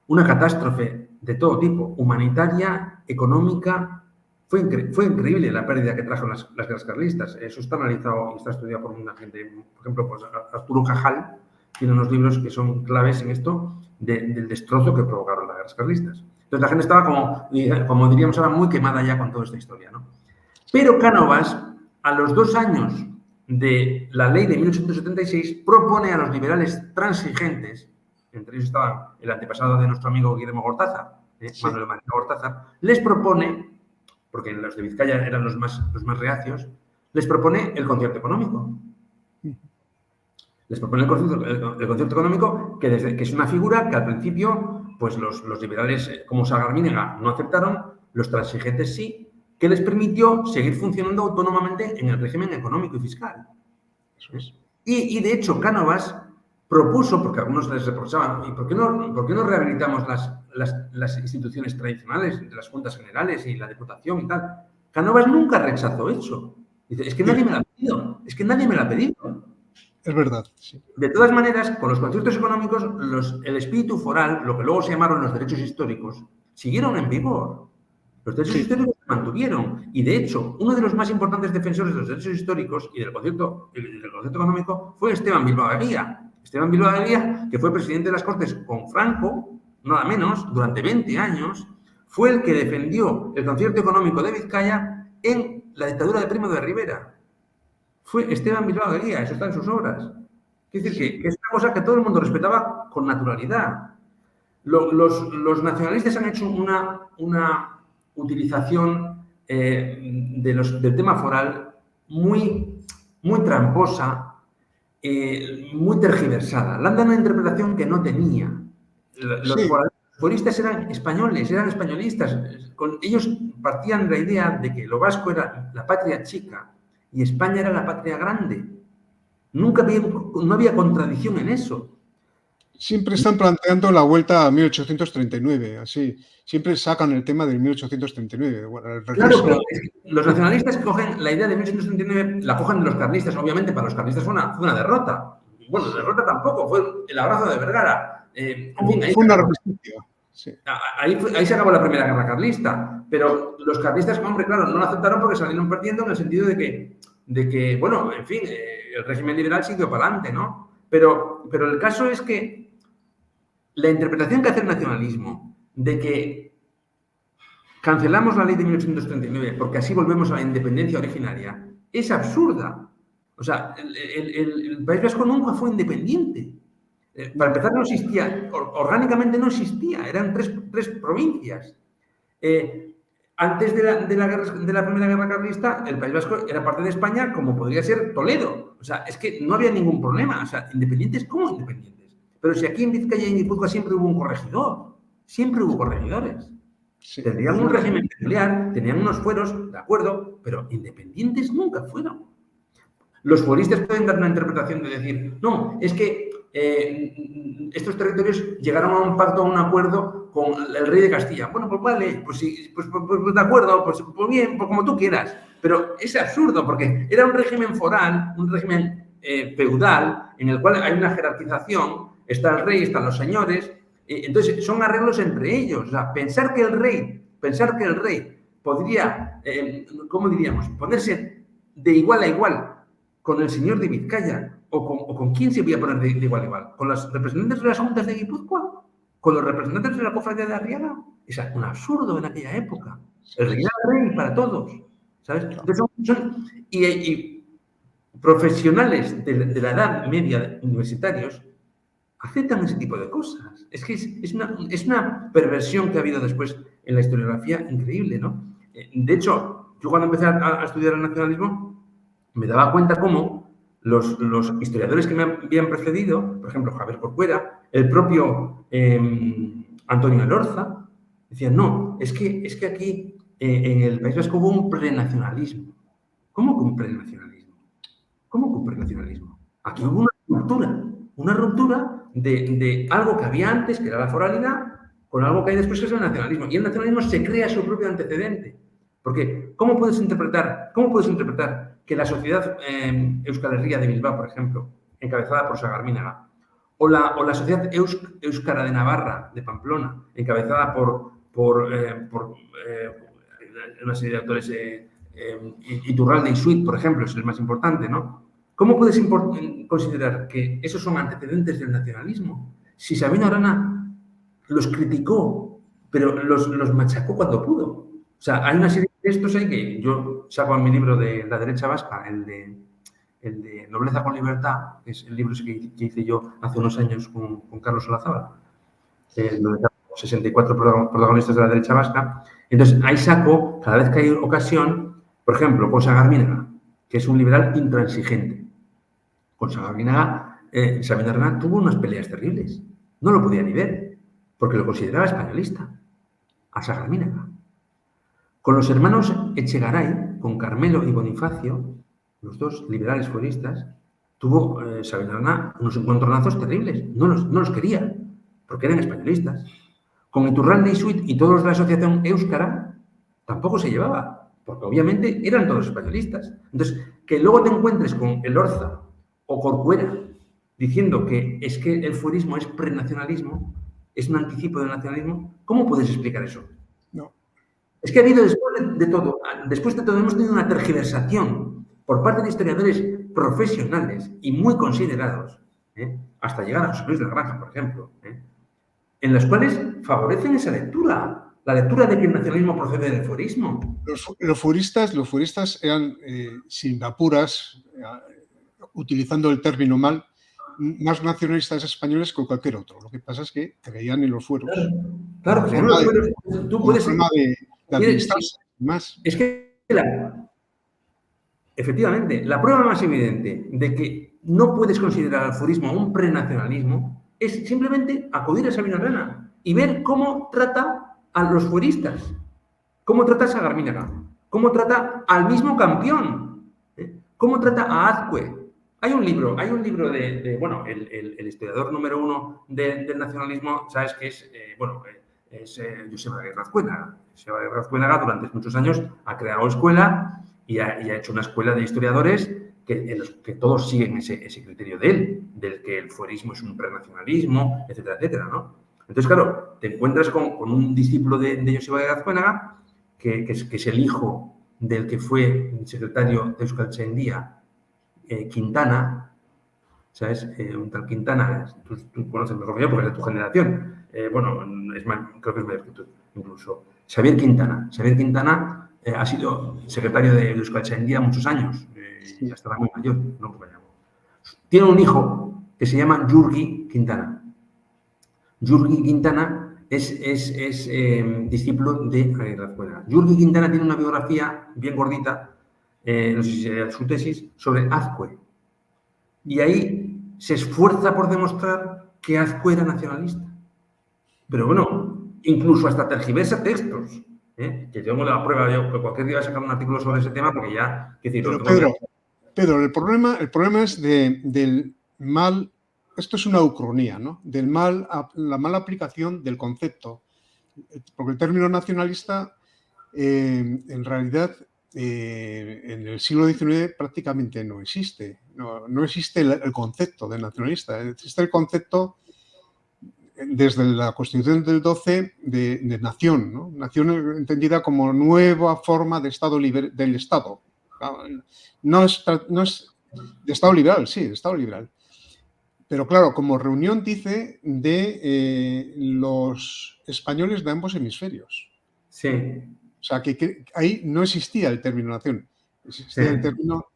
Una catástrofe de todo tipo, humanitaria, económica. Fue increíble la pérdida que trajo las guerras carlistas. Eso está analizado y está estudiado por una gente, por ejemplo, pues Arturo Cajal tiene unos libros que son claves en esto del destrozo que provocaron las guerras carlistas. Entonces la gente estaba como diríamos ahora, muy quemada ya con toda esta historia, ¿no? Pero Cánovas, a los 2 años de la ley de 1876, propone a los liberales transigentes, entre ellos estaba el antepasado de nuestro amigo Guillermo Gortázar, Manuel María Gortázar, les propone, porque los de Vizcaya eran los más reacios, les propone el concierto económico. Les propone el concierto económico, que es una figura que al principio pues los liberales como Sagarmínaga no aceptaron, los transigentes sí, que les permitió seguir funcionando autónomamente en el régimen económico y fiscal. Eso es. Y de hecho, Cánovas propuso, porque algunos les reprochaban, ¿y por qué no rehabilitamos las instituciones tradicionales de las juntas generales y la diputación y tal? Cánovas nunca rechazó eso. Dice, es que nadie me la ha pedido, es que nadie me la ha pedido. Es verdad, sí. De todas maneras, con los conciertos económicos, el espíritu foral, lo que luego se llamaron los derechos históricos, siguieron en vigor. Los derechos históricos se mantuvieron. Y, de hecho, uno de los más importantes defensores de los derechos históricos y del concierto económico fue Esteban Bilbao Eguía. Esteban Bilbao Eguía, que fue presidente de las Cortes con Franco, nada menos, durante 20 años, fue el que defendió el concierto económico de Vizcaya en la dictadura de Primo de Rivera. Fue Esteban Bilbao Eguía, eso está en sus obras. Quiere decir que es una cosa que todo el mundo respetaba con naturalidad. Los nacionalistas han hecho una utilización del tema foral muy tramposa, muy tergiversada. Le han dado una interpretación que no tenía. Los foristas eran españoles, eran españolistas. Ellos partían de la idea de que lo vasco era la patria chica y España era la patria grande. No había contradicción en eso. Siempre están planteando la vuelta a 1839, así. Siempre sacan el tema del 1839. Bueno, claro, pero los nacionalistas cogen la idea de 1839, la cogen de los carlistas. Obviamente, para los carlistas fue una derrota. Bueno, derrota tampoco, fue el abrazo de Vergara. Fue una resistencia. Sí. Ahí se acabó la primera guerra carlista. Pero los carlistas, hombre, claro, no lo aceptaron porque salieron perdiendo en el sentido de que bueno, en fin, el régimen liberal siguió para adelante, ¿no? Pero el caso es que la interpretación que hace el nacionalismo de que cancelamos la ley de 1839 porque así volvemos a la independencia originaria es absurda. O sea, el País Vasco nunca fue independiente. Para empezar, no existía, orgánicamente no existía, eran tres provincias. Antes de la Primera Guerra Carlista, el País Vasco era parte de España, como podría ser Toledo. O sea, es que no había ningún problema. O sea, independientes, ¿cómo independientes? Pero si aquí en Vizcaya y en Guipúzcoa siempre hubo un corregidor, siempre hubo corregidores. Sí. Tendrían un régimen peculiar, tenían unos fueros, de acuerdo, pero independientes nunca fueron. Los fueristas pueden dar una interpretación de decir, no, es que estos territorios llegaron a un pacto, a un acuerdo con el rey de Castilla. Bueno, pues vale, pues sí, pues de acuerdo, pues bien, pues como tú quieras. Pero es absurdo porque era un régimen foral, un régimen feudal, en el cual hay una jerarquización, está el rey, están los señores, entonces son arreglos entre ellos. O sea, pensar que el rey podría, ¿cómo diríamos?, ponerse de igual a igual con el señor de Vizcaya, o con quién se voy a poner de igual a igual, con los representantes de las juntas de Guipúzcoa, con los representantes de la cofradía de Arriaga. Es un absurdo en aquella época. El rey era rey para todos, ¿sabes? Entonces y profesionales de la edad media, universitarios, aceptan ese tipo de cosas. Es que es una perversión que ha habido después en la historiografía increíble, ¿no? De hecho, yo cuando empecé a estudiar el nacionalismo, me daba cuenta cómo los historiadores que me habían precedido, por ejemplo, Javier Corcuera, el propio Antonio Elorza, decían, no, es que aquí en el País Vasco hubo un prenacionalismo. ¿Cómo que un prenacionalismo? ¿Cómo que un prenacionalismo? Aquí hubo una ruptura de algo que había antes, que era la foralidad, con algo que hay después, que es el nacionalismo. Y el nacionalismo se crea su propio antecedente. Porque, ¿cómo puedes interpretar que la sociedad Euskal Herria de Bilbao, por ejemplo, encabezada por Sagarminaga, o la sociedad Euskara de Navarra, de Pamplona, encabezada por una serie de autores, Iturralde y Suit, por ejemplo, es el más importante, ¿no? ¿Cómo puedes considerar que esos son antecedentes del nacionalismo? Si Sabino Arana los criticó, pero los machacó cuando pudo. O sea, hay una serie de textos ahí que yo saco en mi libro de la derecha vasca, el de Nobleza con Libertad, que es el libro que hice yo hace unos años con Carlos Olazábal, donde están 64 protagonistas de la derecha vasca. Entonces, ahí saco, cada vez que hay ocasión, por ejemplo, con Sagarminaga, que es un liberal intransigente. Con Sagarminaga, Sabino Arana tuvo unas peleas terribles. No lo podía ni ver, porque lo consideraba españolista, a Sagarminaga. Con los hermanos Echegaray, con Carmelo y Bonifacio, los dos liberales fueristas, tuvo Sabino Arana unos encontronazos terribles. No los quería, porque eran españolistas. Con Iturralde y Suit y todos de la asociación Euskara tampoco se llevaba, porque obviamente eran todos españolistas. Entonces, que luego te encuentres con Elorza o Corcuera diciendo que es que el fuerismo es prenacionalismo, es un anticipo del nacionalismo, ¿cómo puedes explicar eso? No. Es que ha habido después de todo hemos tenido una tergiversación por parte de historiadores profesionales y muy considerados, hasta llegar a José Luis de la Granja, por ejemplo, en las cuales favorecen esa lectura, la lectura de que el nacionalismo procede del fuerismo. Los furistas eran, sin apuras, utilizando el término mal, más nacionalistas españoles que cualquier otro. Lo que pasa es que creían en los fueros. Claro, creían en los fueros. Tú puedes... forma de administrarse, más. Es que efectivamente, la prueba más evidente de que no puedes considerar al furismo un prenacionalismo es simplemente acudir a Sabino Arana y ver cómo trata a los fueristas, cómo trata a Sagarminaga, cómo trata al mismo Campión, cómo trata a Azcue. Hay un libro bueno, el historiador número uno del nacionalismo, ¿sabes qué es? Es Joseba Aguirre-Azcuénaga. Joseba Aguirre-Azcuénaga durante muchos años ha creado escuela y ha hecho una escuela de historiadores en los que todos siguen ese criterio de él, del que el fuerismo es un prenacionalismo, etcétera, etcétera, ¿no? Entonces, claro, te encuentras con un discípulo de Joseba Aguirre-Azcuénaga, que es el hijo del que fue secretario de Euskaltzaindia, Quintana, ¿sabes? Un tal Quintana, tú conoces mejor que yo porque es de tu generación. Creo que es mayor que tú, incluso. Xavier Quintana ha sido secretario de Euskaltzaindia muchos años, ya estará muy mayor, no pues vaya. Tiene un hijo que se llama Jurgi Quintana. Jurgi Quintana es discípulo de Aguirre Azcuera. Jurgi Quintana tiene una biografía bien gordita, no sé si sería su tesis, sobre Azcue. Y ahí se esfuerza por demostrar que Azcue era nacionalista. Pero bueno, incluso hasta tergiversa textos. Que tengo la prueba, yo que cualquier día voy a sacar un artículo sobre ese tema porque ya, qué decir, Pero Pedro, el problema es del mal, esto es una ucronía, ¿no? La mala aplicación del concepto, porque el término nacionalista, en realidad, en el siglo XIX prácticamente no existe. No existe el concepto de nacionalista, existe el concepto desde la Constitución del 12 de nación, ¿no? Nación entendida como nueva forma de Estado del Estado. No es de Estado liberal, sí, de Estado liberal. Pero claro, como reunión dice de los españoles de ambos hemisferios. Sí. O sea, que ahí no existía el término nación. Existía el término...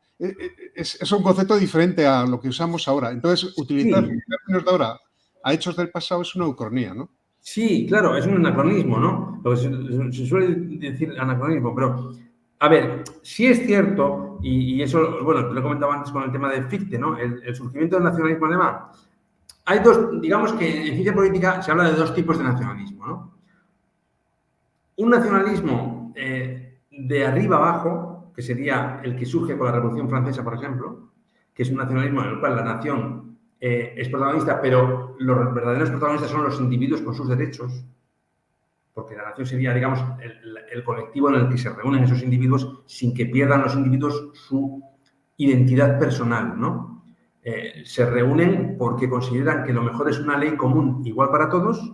Es un concepto diferente a lo que usamos ahora. Entonces, utilizar términos de ahora a hechos del pasado es una ucronía, ¿no? Sí, claro, es un anacronismo, ¿no? Lo que se suele decir anacronismo, pero, a ver, sí es cierto, y eso, bueno, te lo he comentado antes con el tema de Fichte, ¿no? El surgimiento del nacionalismo alemán. Hay dos, digamos que en ciencia política se habla de dos tipos de nacionalismo, ¿no? Un nacionalismo de arriba abajo, que sería el que surge con la Revolución Francesa, por ejemplo, que es un nacionalismo en el cual la nación es protagonista, pero los verdaderos protagonistas son los individuos con sus derechos, porque la nación sería, digamos, el colectivo en el que se reúnen esos individuos sin que pierdan los individuos su identidad personal, ¿no? Se reúnen porque consideran que lo mejor es una ley común igual para todos,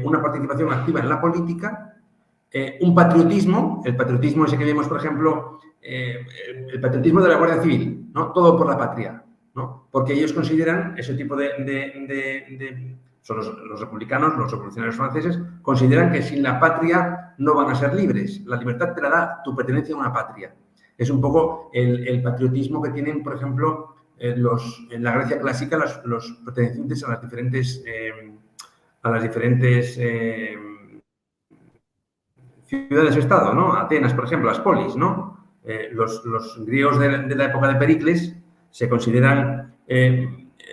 una participación activa en la política, un patriotismo, el patriotismo ese que vemos, por ejemplo, el patriotismo de la Guardia Civil, ¿no? Todo por la patria, ¿no? Porque ellos consideran ese tipo son los republicanos, los revolucionarios franceses, consideran que sin la patria no van a ser libres. La libertad te la da tu pertenencia a una patria. Es un poco el patriotismo que tienen, por ejemplo, en la Grecia clásica, los pertenecientes a las diferentes ciudades-estado, ¿no? Atenas, por ejemplo, las polis, ¿no? Los griegos de la época de Pericles se consideran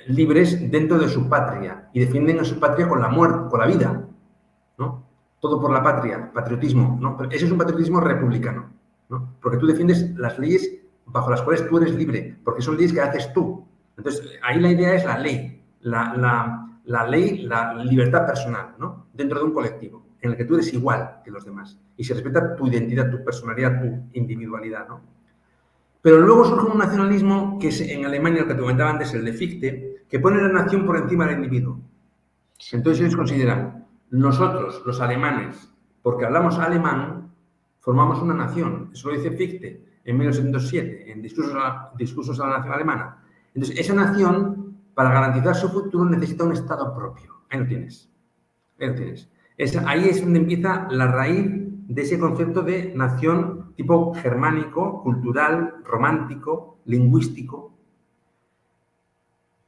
libres dentro de su patria y defienden a su patria con la muerte, con la vida, ¿no? Todo por la patria, patriotismo, ¿no? Pero ese es un patriotismo republicano, ¿no? Porque tú defiendes las leyes bajo las cuales tú eres libre, porque son leyes que haces tú. Entonces, ahí la idea es la ley, la ley, la libertad personal, ¿no? Dentro de un colectivo en el que tú eres igual que los demás y se respeta tu identidad, tu personalidad, tu individualidad, ¿no? Pero luego surge un nacionalismo que es en Alemania, el que te comentaba antes, el de Fichte, que pone la nación por encima del individuo. Entonces ellos consideran, nosotros, los alemanes, porque hablamos alemán, formamos una nación. Eso lo dice Fichte en 1907, en Discursos a la nación alemana. Entonces, esa nación, para garantizar su futuro, necesita un Estado propio. Ahí lo tienes. Ahí lo tienes. Ahí es donde empieza la raíz de ese concepto de nación tipo germánico, cultural, romántico, lingüístico.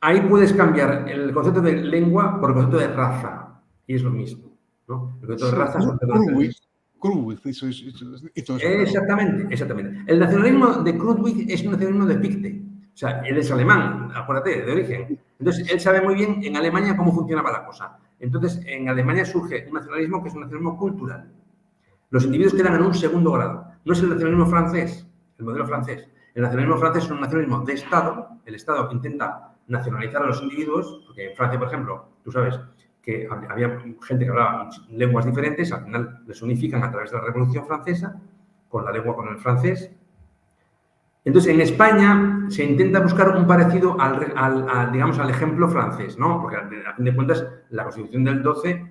Ahí puedes cambiar el concepto de lengua por el concepto de raza, y es lo mismo, ¿no? El concepto de raza Krugwig hizo eso. Exactamente. El nacionalismo de Krugwig es un nacionalismo de Fichte. O sea, él es alemán, acuérdate, de origen. Entonces, él sabe muy bien en Alemania cómo funcionaba la cosa. Entonces, en Alemania surge un nacionalismo que es un nacionalismo cultural. Los individuos quedan en un segundo grado. No es el nacionalismo francés, el modelo francés. El nacionalismo francés es un nacionalismo de Estado. El Estado intenta nacionalizar a los individuos, porque en Francia, por ejemplo, tú sabes que había gente que hablaba lenguas diferentes, al final les unifican a través de la Revolución Francesa, con la lengua, con el francés. Entonces, en España se intenta buscar un parecido digamos, al ejemplo francés, ¿no? Porque, a fin de cuentas, la Constitución del 12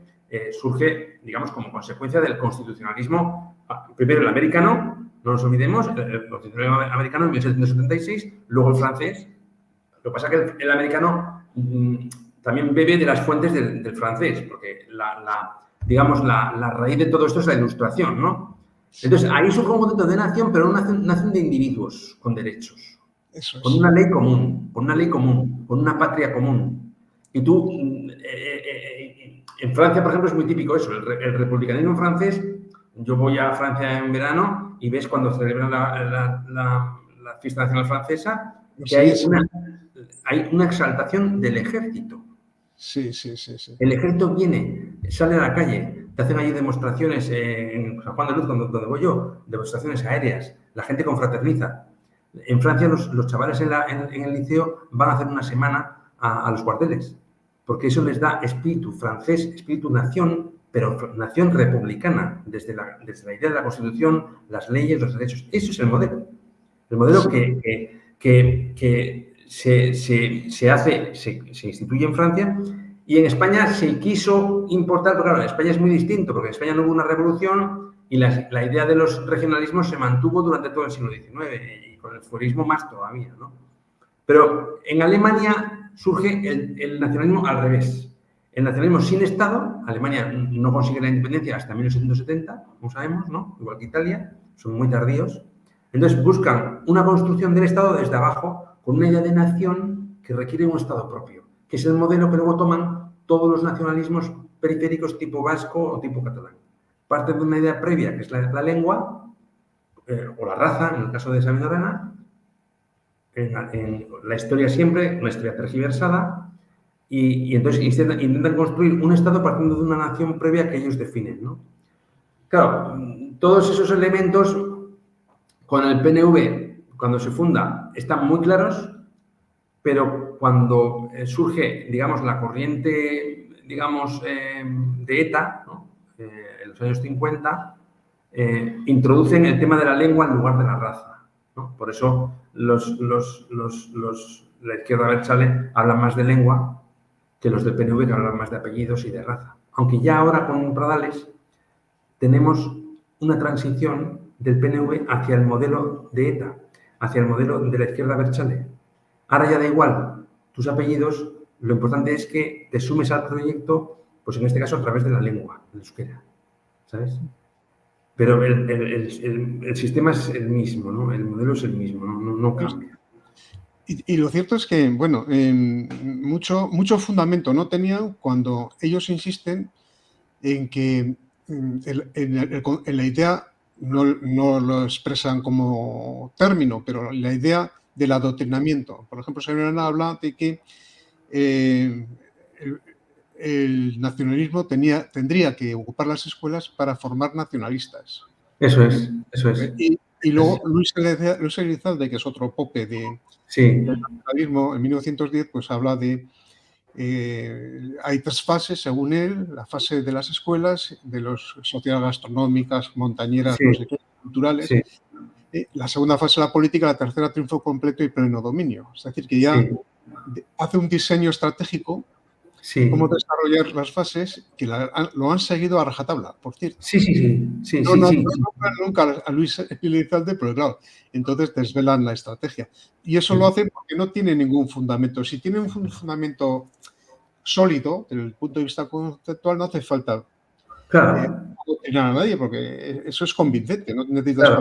surge, digamos, como consecuencia del constitucionalismo, primero el americano, no nos olvidemos, el constitucionalismo americano en 1776, luego el francés. Lo que pasa es que el americano también bebe de las fuentes del francés, porque digamos, la raíz de todo esto es la Ilustración, ¿no? Entonces, ahí es un concepto de nación, pero una nación de individuos con derechos, Eso con es. una ley común, con una patria común. Y tú, en Francia, por ejemplo, es muy típico eso, el republicanismo francés. Yo voy a Francia en verano y ves cuando celebran la fiesta nacional francesa que Sí, hay una exaltación del ejército. sí, sí, sí, sí. El ejército viene, sale a la calle, te hacen allí demostraciones en San Juan de Luz, donde voy yo, demostraciones aéreas, la gente confraterniza. En Francia los chavales en el liceo van a hacer una semana a los cuarteles, porque eso les da espíritu francés, espíritu nación, pero nación republicana, desde la idea de la Constitución, las leyes, los derechos. Eso es el modelo. El modelo que se instituye en Francia y en España se quiso importar, pero claro, en España es muy distinto, porque en España no hubo una revolución y la idea de los regionalismos se mantuvo durante todo el siglo XIX y con el fuerismo más todavía, ¿no? Pero en Alemania surge el nacionalismo al revés. El nacionalismo sin Estado, Alemania no consigue la independencia hasta 1770, como sabemos, ¿no? Igual que Italia, son muy tardíos. Entonces buscan una construcción del Estado desde abajo con una idea de nación que requiere un Estado propio, que es el modelo que luego toman todos los nacionalismos periféricos tipo vasco o tipo catalán. Parte de una idea previa, que es la lengua o la raza, en el caso de Sabino Arana, en la historia siempre, una historia tergiversada, y entonces intentan construir un Estado partiendo de una nación previa que ellos definen, ¿no? Claro, todos esos elementos con el PNV, cuando se funda, están muy claros, pero cuando surge, digamos, la corriente, digamos, de ETA, ¿no? En los años 50, introducen el tema de la lengua en lugar de la raza, ¿no? Por eso la izquierda abertzale habla más de lengua que los del PNV, que hablan más de apellidos y de raza. Aunque ya ahora con Pradales tenemos una transición del PNV hacia el modelo de ETA, hacia el modelo de la izquierda abertzale. Ahora ya da igual tus apellidos, lo importante es que te sumes al proyecto, pues en este caso a través de la lengua, del euskera, ¿sabes? Pero el sistema es el mismo, ¿no? El modelo es el mismo, no cambia. Y lo cierto es que, bueno, mucho fundamento no tenían cuando ellos insisten en que en la idea, no lo expresan como término, pero la idea del adoctrinamiento. Por ejemplo, Sabino habla de que el nacionalismo tendría que ocupar las escuelas para formar nacionalistas. Eso es, eso es. Y luego Luis Elizalde, que es otro pope del nacionalismo, en 1910, pues habla de hay 3 fases, según él: la fase de las escuelas, de las sociedades gastronómicas, montañeras, no sé qué, culturales, la segunda fase la política, la tercera triunfo completo y pleno dominio. Es decir, que ya hace un diseño estratégico de cómo desarrollar las fases, que lo han seguido a rajatabla, por cierto. Nunca a Luis Elizalde, pero claro, entonces desvelan la estrategia. Y eso lo hacen porque no tiene ningún fundamento. Si tiene un fundamento sólido, desde el punto de vista conceptual, no hace falta adoctrinar a nadie, porque eso es convincente. No necesitas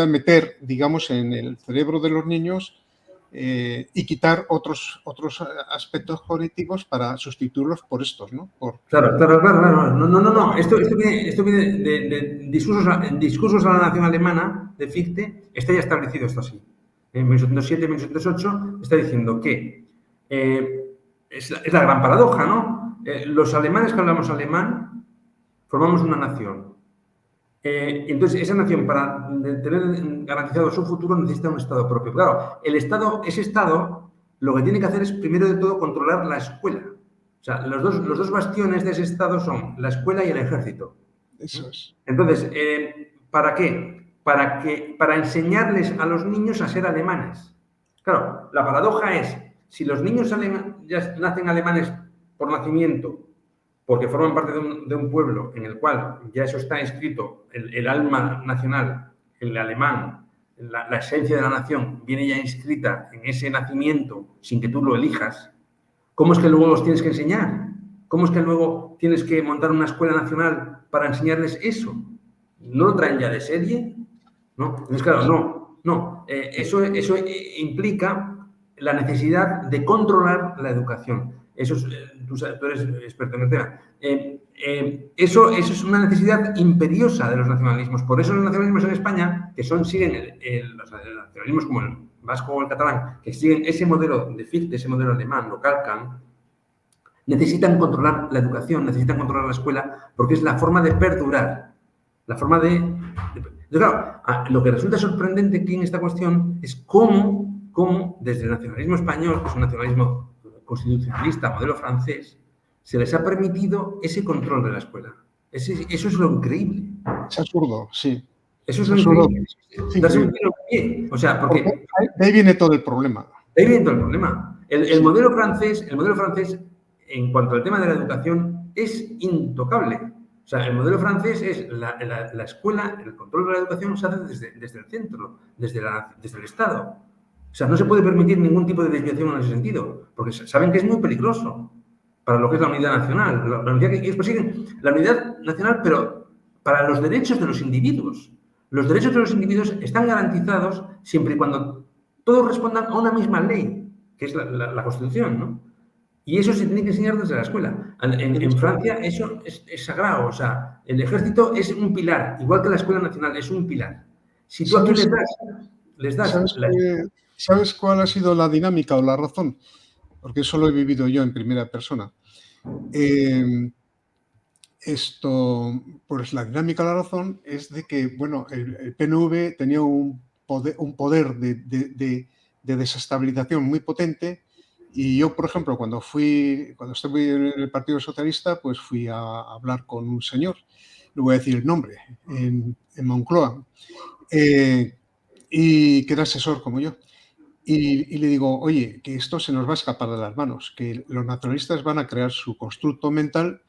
meter, digamos, en el cerebro de los niños y quitar otros aspectos cognitivos para sustituirlos por estos, ¿no? Claro. No. Esto viene de discursos a la nación alemana, de Fichte, está ya establecido esto así. En 1807, 1808 está diciendo que es la gran paradoja, ¿no? Los alemanes que hablamos alemán formamos una nación. Entonces, esa nación, para tener garantizado su futuro, necesita un Estado propio. Claro, ese Estado, lo que tiene que hacer es, primero de todo, controlar la escuela. O sea, los dos bastiones de ese Estado son la escuela y el ejército. Eso es. Entonces, ¿para qué? Para enseñarles a los niños a ser alemanes. Claro, la paradoja es, si los niños ya nacen alemanes por nacimiento, porque forman parte de un pueblo en el cual ya eso está escrito, el alma nacional, el alemán, la esencia de la nación, viene ya inscrita en ese nacimiento sin que tú lo elijas, ¿cómo es que luego los tienes que enseñar? ¿Cómo es que luego tienes que montar una escuela nacional para enseñarles eso? ¿No lo traen ya de serie? ¿No? Entonces, claro, eso implica la necesidad de controlar la educación. Eso es, tú eres experto en el tema. Eso es una necesidad imperiosa de los nacionalismos. Por eso los nacionalismos en España, que siguen los nacionalismos como el vasco o el catalán, que siguen ese modelo de Fichte, ese modelo alemán, lo calcan, necesitan controlar la educación, necesitan controlar la escuela, porque es la forma de perdurar, la forma de... Entonces, claro, lo que resulta sorprendente aquí en esta cuestión es cómo desde el nacionalismo español, que es un nacionalismo constitucionalista, modelo francés, se les ha permitido ese control de la escuela. Eso es lo increíble. Es absurdo, sí. Eso es lo increíble. Darse un tiro en el pie. O sea, porque de ahí viene todo el problema. De ahí viene todo el problema. El modelo francés, en cuanto al tema de la educación, es intocable. O sea, el modelo francés es la escuela, el control de la educación se hace desde el centro, desde el Estado. O sea, no se puede permitir ningún tipo de desviación en ese sentido, porque saben que es muy peligroso para lo que es la unidad nacional. La unidad que ellos persiguen, la unidad nacional, pero para los derechos de los individuos. Los derechos de los individuos están garantizados siempre y cuando todos respondan a una misma ley, que es la Constitución, ¿no? Y eso se tiene que enseñar desde la escuela. En Francia eso es sagrado. O sea, el ejército es un pilar, igual que la Escuela Nacional, es un pilar. Si tú aquí les das... ¿Sabes cuál ha sido la dinámica o la razón? Porque eso lo he vivido yo en primera persona. Pues la dinámica o la razón es de que, bueno, el PNV tenía un poder de desestabilización muy potente. Y yo, por ejemplo, cuando estuve en el Partido Socialista, pues fui a hablar con un señor, no voy a decir el nombre, en Moncloa, y que era asesor como yo. Y le digo, oye, que esto se nos va a escapar de las manos, que los nacionalistas van a crear su constructo mental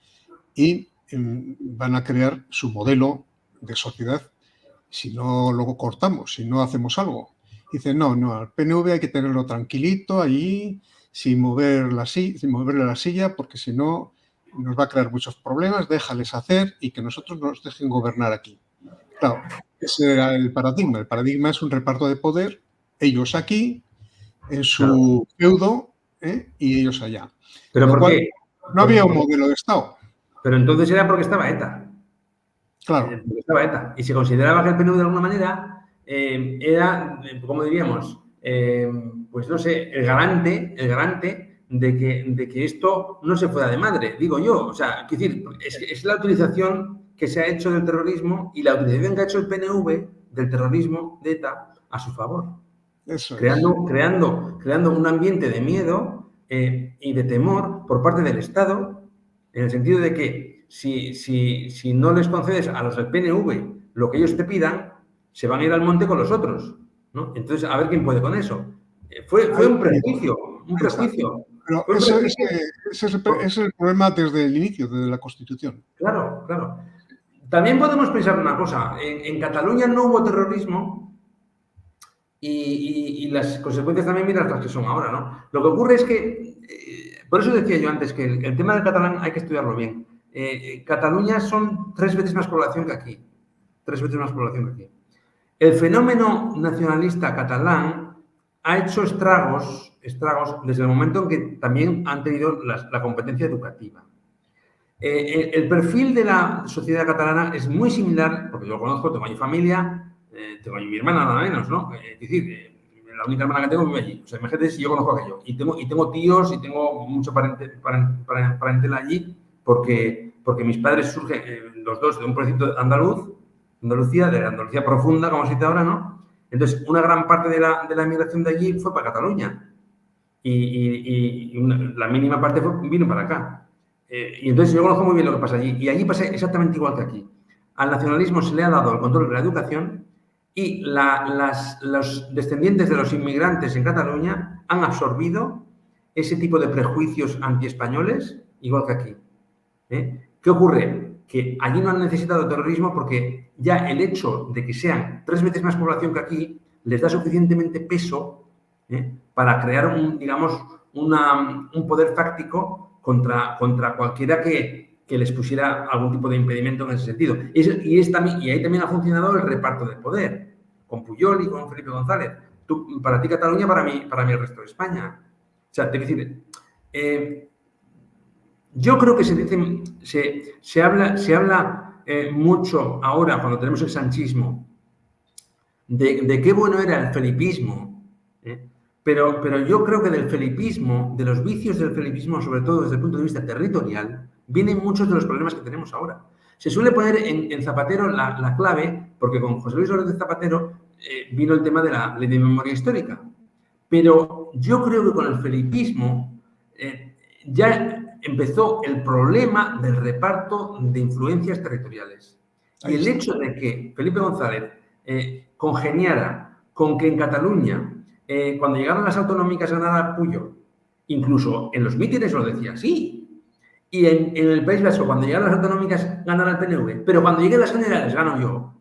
y van a crear su modelo de sociedad si no lo cortamos, si no hacemos algo. Dice, no, al PNV hay que tenerlo tranquilito allí, sin moverle la silla, porque si no nos va a crear muchos problemas, déjales hacer y que nosotros nos dejen gobernar aquí. Claro, ese era el paradigma. El paradigma es un reparto de poder, ellos aquí, en su feudo, y ellos allá. ¿Pero por qué? No había un modelo de Estado. Pero entonces era porque estaba ETA. Claro. Porque estaba ETA. Y se consideraba que el PNV de alguna manera era, ¿cómo diríamos? Pues no sé, el garante de que esto no se fuera de madre, digo yo. O sea, quiero decir, es la utilización que se ha hecho del terrorismo y la utilización que ha hecho el PNV del terrorismo de ETA a su favor. Eso creando un ambiente de miedo y de temor por parte del Estado, en el sentido de que si no les concedes a los del PNV lo que ellos te pidan, se van a ir al monte con los otros, ¿no? Entonces, a ver quién puede con eso. Fue un prejuicio, Pero ese es el problema desde el inicio, desde la Constitución. Claro. También podemos pensar una cosa. En Cataluña no hubo terrorismo y las consecuencias también miran las que son ahora, ¿no? Lo que ocurre es que, por eso decía yo antes que el tema del catalán hay que estudiarlo bien. Cataluña son 3 veces más población que aquí. 3 veces más población que aquí. El fenómeno nacionalista catalán ha hecho estragos desde el momento en que también han tenido la competencia educativa. El perfil de la sociedad catalana es muy similar, porque yo lo conozco, tengo a mi familia, tengo a mi hermana nada menos, ¿no? Es decir, la única hermana que tengo vive allí. O sea, imagínate si yo conozco aquello. Y tengo tíos y tengo mucho parentela allí, porque mis padres surgen los dos de un pueblecito Andalucía, de Andalucía profunda, como se dice ahora, ¿no? Entonces, una gran parte de la emigración de allí fue para Cataluña. Y la mínima parte vino para acá. Y entonces yo conozco muy bien lo que pasa allí. Y allí pasa exactamente igual que aquí. Al nacionalismo se le ha dado el control de la educación y los descendientes de los inmigrantes en Cataluña han absorbido ese tipo de prejuicios antiespañoles igual que aquí. ¿Qué ocurre? Que allí no han necesitado terrorismo porque ya el hecho de que sean 3 veces más población que aquí les da suficientemente peso para crear un poder fáctico contra cualquiera que que les pusiera algún tipo de impedimento en ese sentido. Y ahí también ha funcionado el reparto del poder, con Pujol y con Felipe González. Para ti Cataluña, para mí el resto de España. O sea, te quiero decir, yo creo que se habla mucho ahora, cuando tenemos el sanchismo, de qué bueno era el felipismo, pero yo creo que del felipismo, de los vicios del felipismo, sobre todo desde el punto de vista territorial, vienen muchos de los problemas que tenemos ahora. Se suele poner en Zapatero la clave, porque con José Luis Rodríguez Zapatero vino el tema de la ley de memoria histórica. Pero yo creo que con el felipismo ya empezó el problema del reparto de influencias territoriales. Y el hecho de que Felipe González congeniara con que en Cataluña, cuando llegaron las autonómicas, ganara Pujol, incluso en los mítines lo decía así. Y en el País Vasco, cuando llegaron las autonómicas, ganara el PNV. Pero cuando lleguen las generales, gano yo.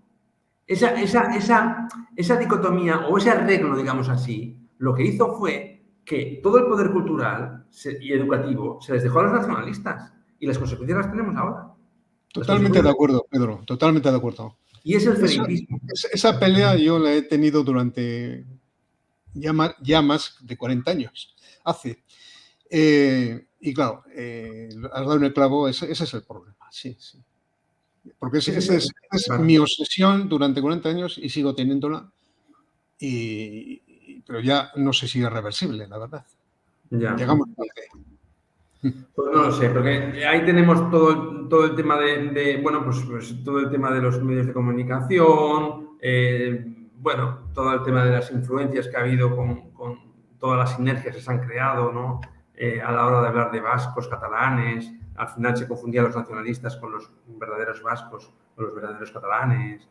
Esa dicotomía o ese arreglo, digamos así, lo que hizo fue que todo el poder cultural y educativo se les dejó a los nacionalistas. Y las consecuencias las tenemos ahora. Totalmente de acuerdo, Pedro, totalmente de acuerdo. Y es el felipismo. Esa pelea yo la he tenido durante ya más de 40 años. Y claro, has dado en el clavo, ese es el problema, sí. Porque esa es mi obsesión durante 40 años y sigo teniéndola, pero ya no sé si es reversible, la verdad. Ya. Llegamos tarde. Pues no lo sé, porque ahí tenemos todo el tema pues todo el tema de los medios de comunicación, todo el tema de las influencias que ha habido con todas las sinergias que se han creado, ¿no? A la hora de hablar de vascos, catalanes, al final se confundían los nacionalistas con los verdaderos vascos o los verdaderos catalanes.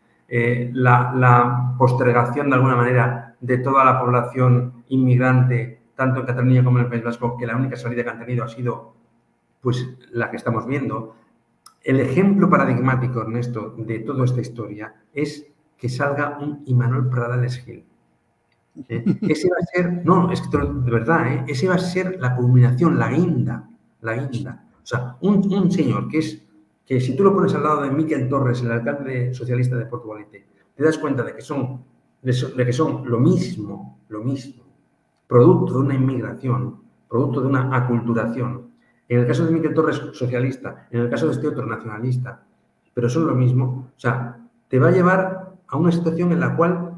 La postergación, de alguna manera, de toda la población inmigrante, tanto en Cataluña como en el País Vasco, que la única salida que han tenido ha sido pues la que estamos viendo. El ejemplo paradigmático, Ernesto, de toda esta historia es que salga un Imanol Pradales Gil. Ese va a ser, no, es que de verdad, ese va a ser la culminación, la guinda. O sea, un señor que si tú lo pones al lado de Miquel Torres, el alcalde socialista de Portugalete, te das cuenta de que son lo mismo, producto de una inmigración, producto de una aculturación. En el caso de Miquel Torres, socialista, en el caso de este otro, nacionalista, pero son lo mismo. O sea, te va a llevar a una situación en la cual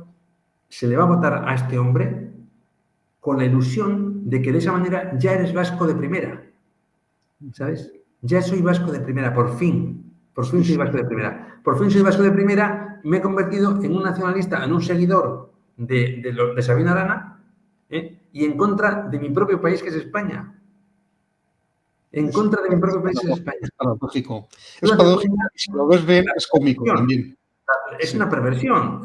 se le va a votar a este hombre con la ilusión de que de esa manera ya eres vasco de primera, ¿sabes? Ya soy vasco de primera, por fin soy vasco de primera. Por fin soy vasco de primera, me he convertido en un nacionalista, en un seguidor de Sabina Arana, y en contra de mi propio país, que es España. En contra de mi propio país, que es España. Es paradójico. Es paradójico, y si lo ves bien, es cómico también. Es una perversión.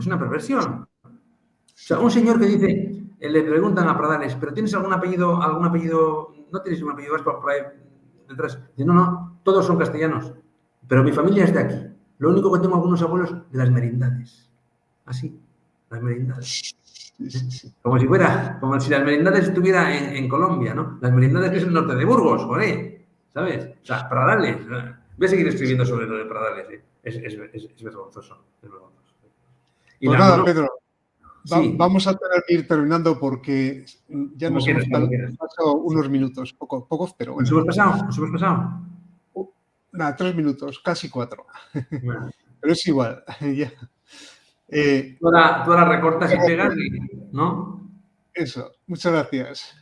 O sea, un señor que dice, le preguntan a Pradales, ¿pero tienes algún apellido, no tienes un apellido vasco por ahí detrás? Dice, no, todos son castellanos, pero mi familia es de aquí. Lo único que tengo algunos abuelos de las merindades. Así, las merindades. Como si las merindades estuviera en Colombia, ¿no? Las merindades que es el norte de Burgos, joder, ¿sabes? O sea, Pradales. Voy a seguir escribiendo sobre lo de Pradales, es vergonzoso, Y pues nada, Pedro. Sí. Vamos a tener que ir terminando porque ya nos hemos pasado unos minutos, pocos, pero bueno. ¿Nos hemos pasado? Nada, 3 minutos, casi 4. Bueno. Pero es igual. Ya. Tú ahora recortas y pegas, ¿no? Eso, muchas gracias.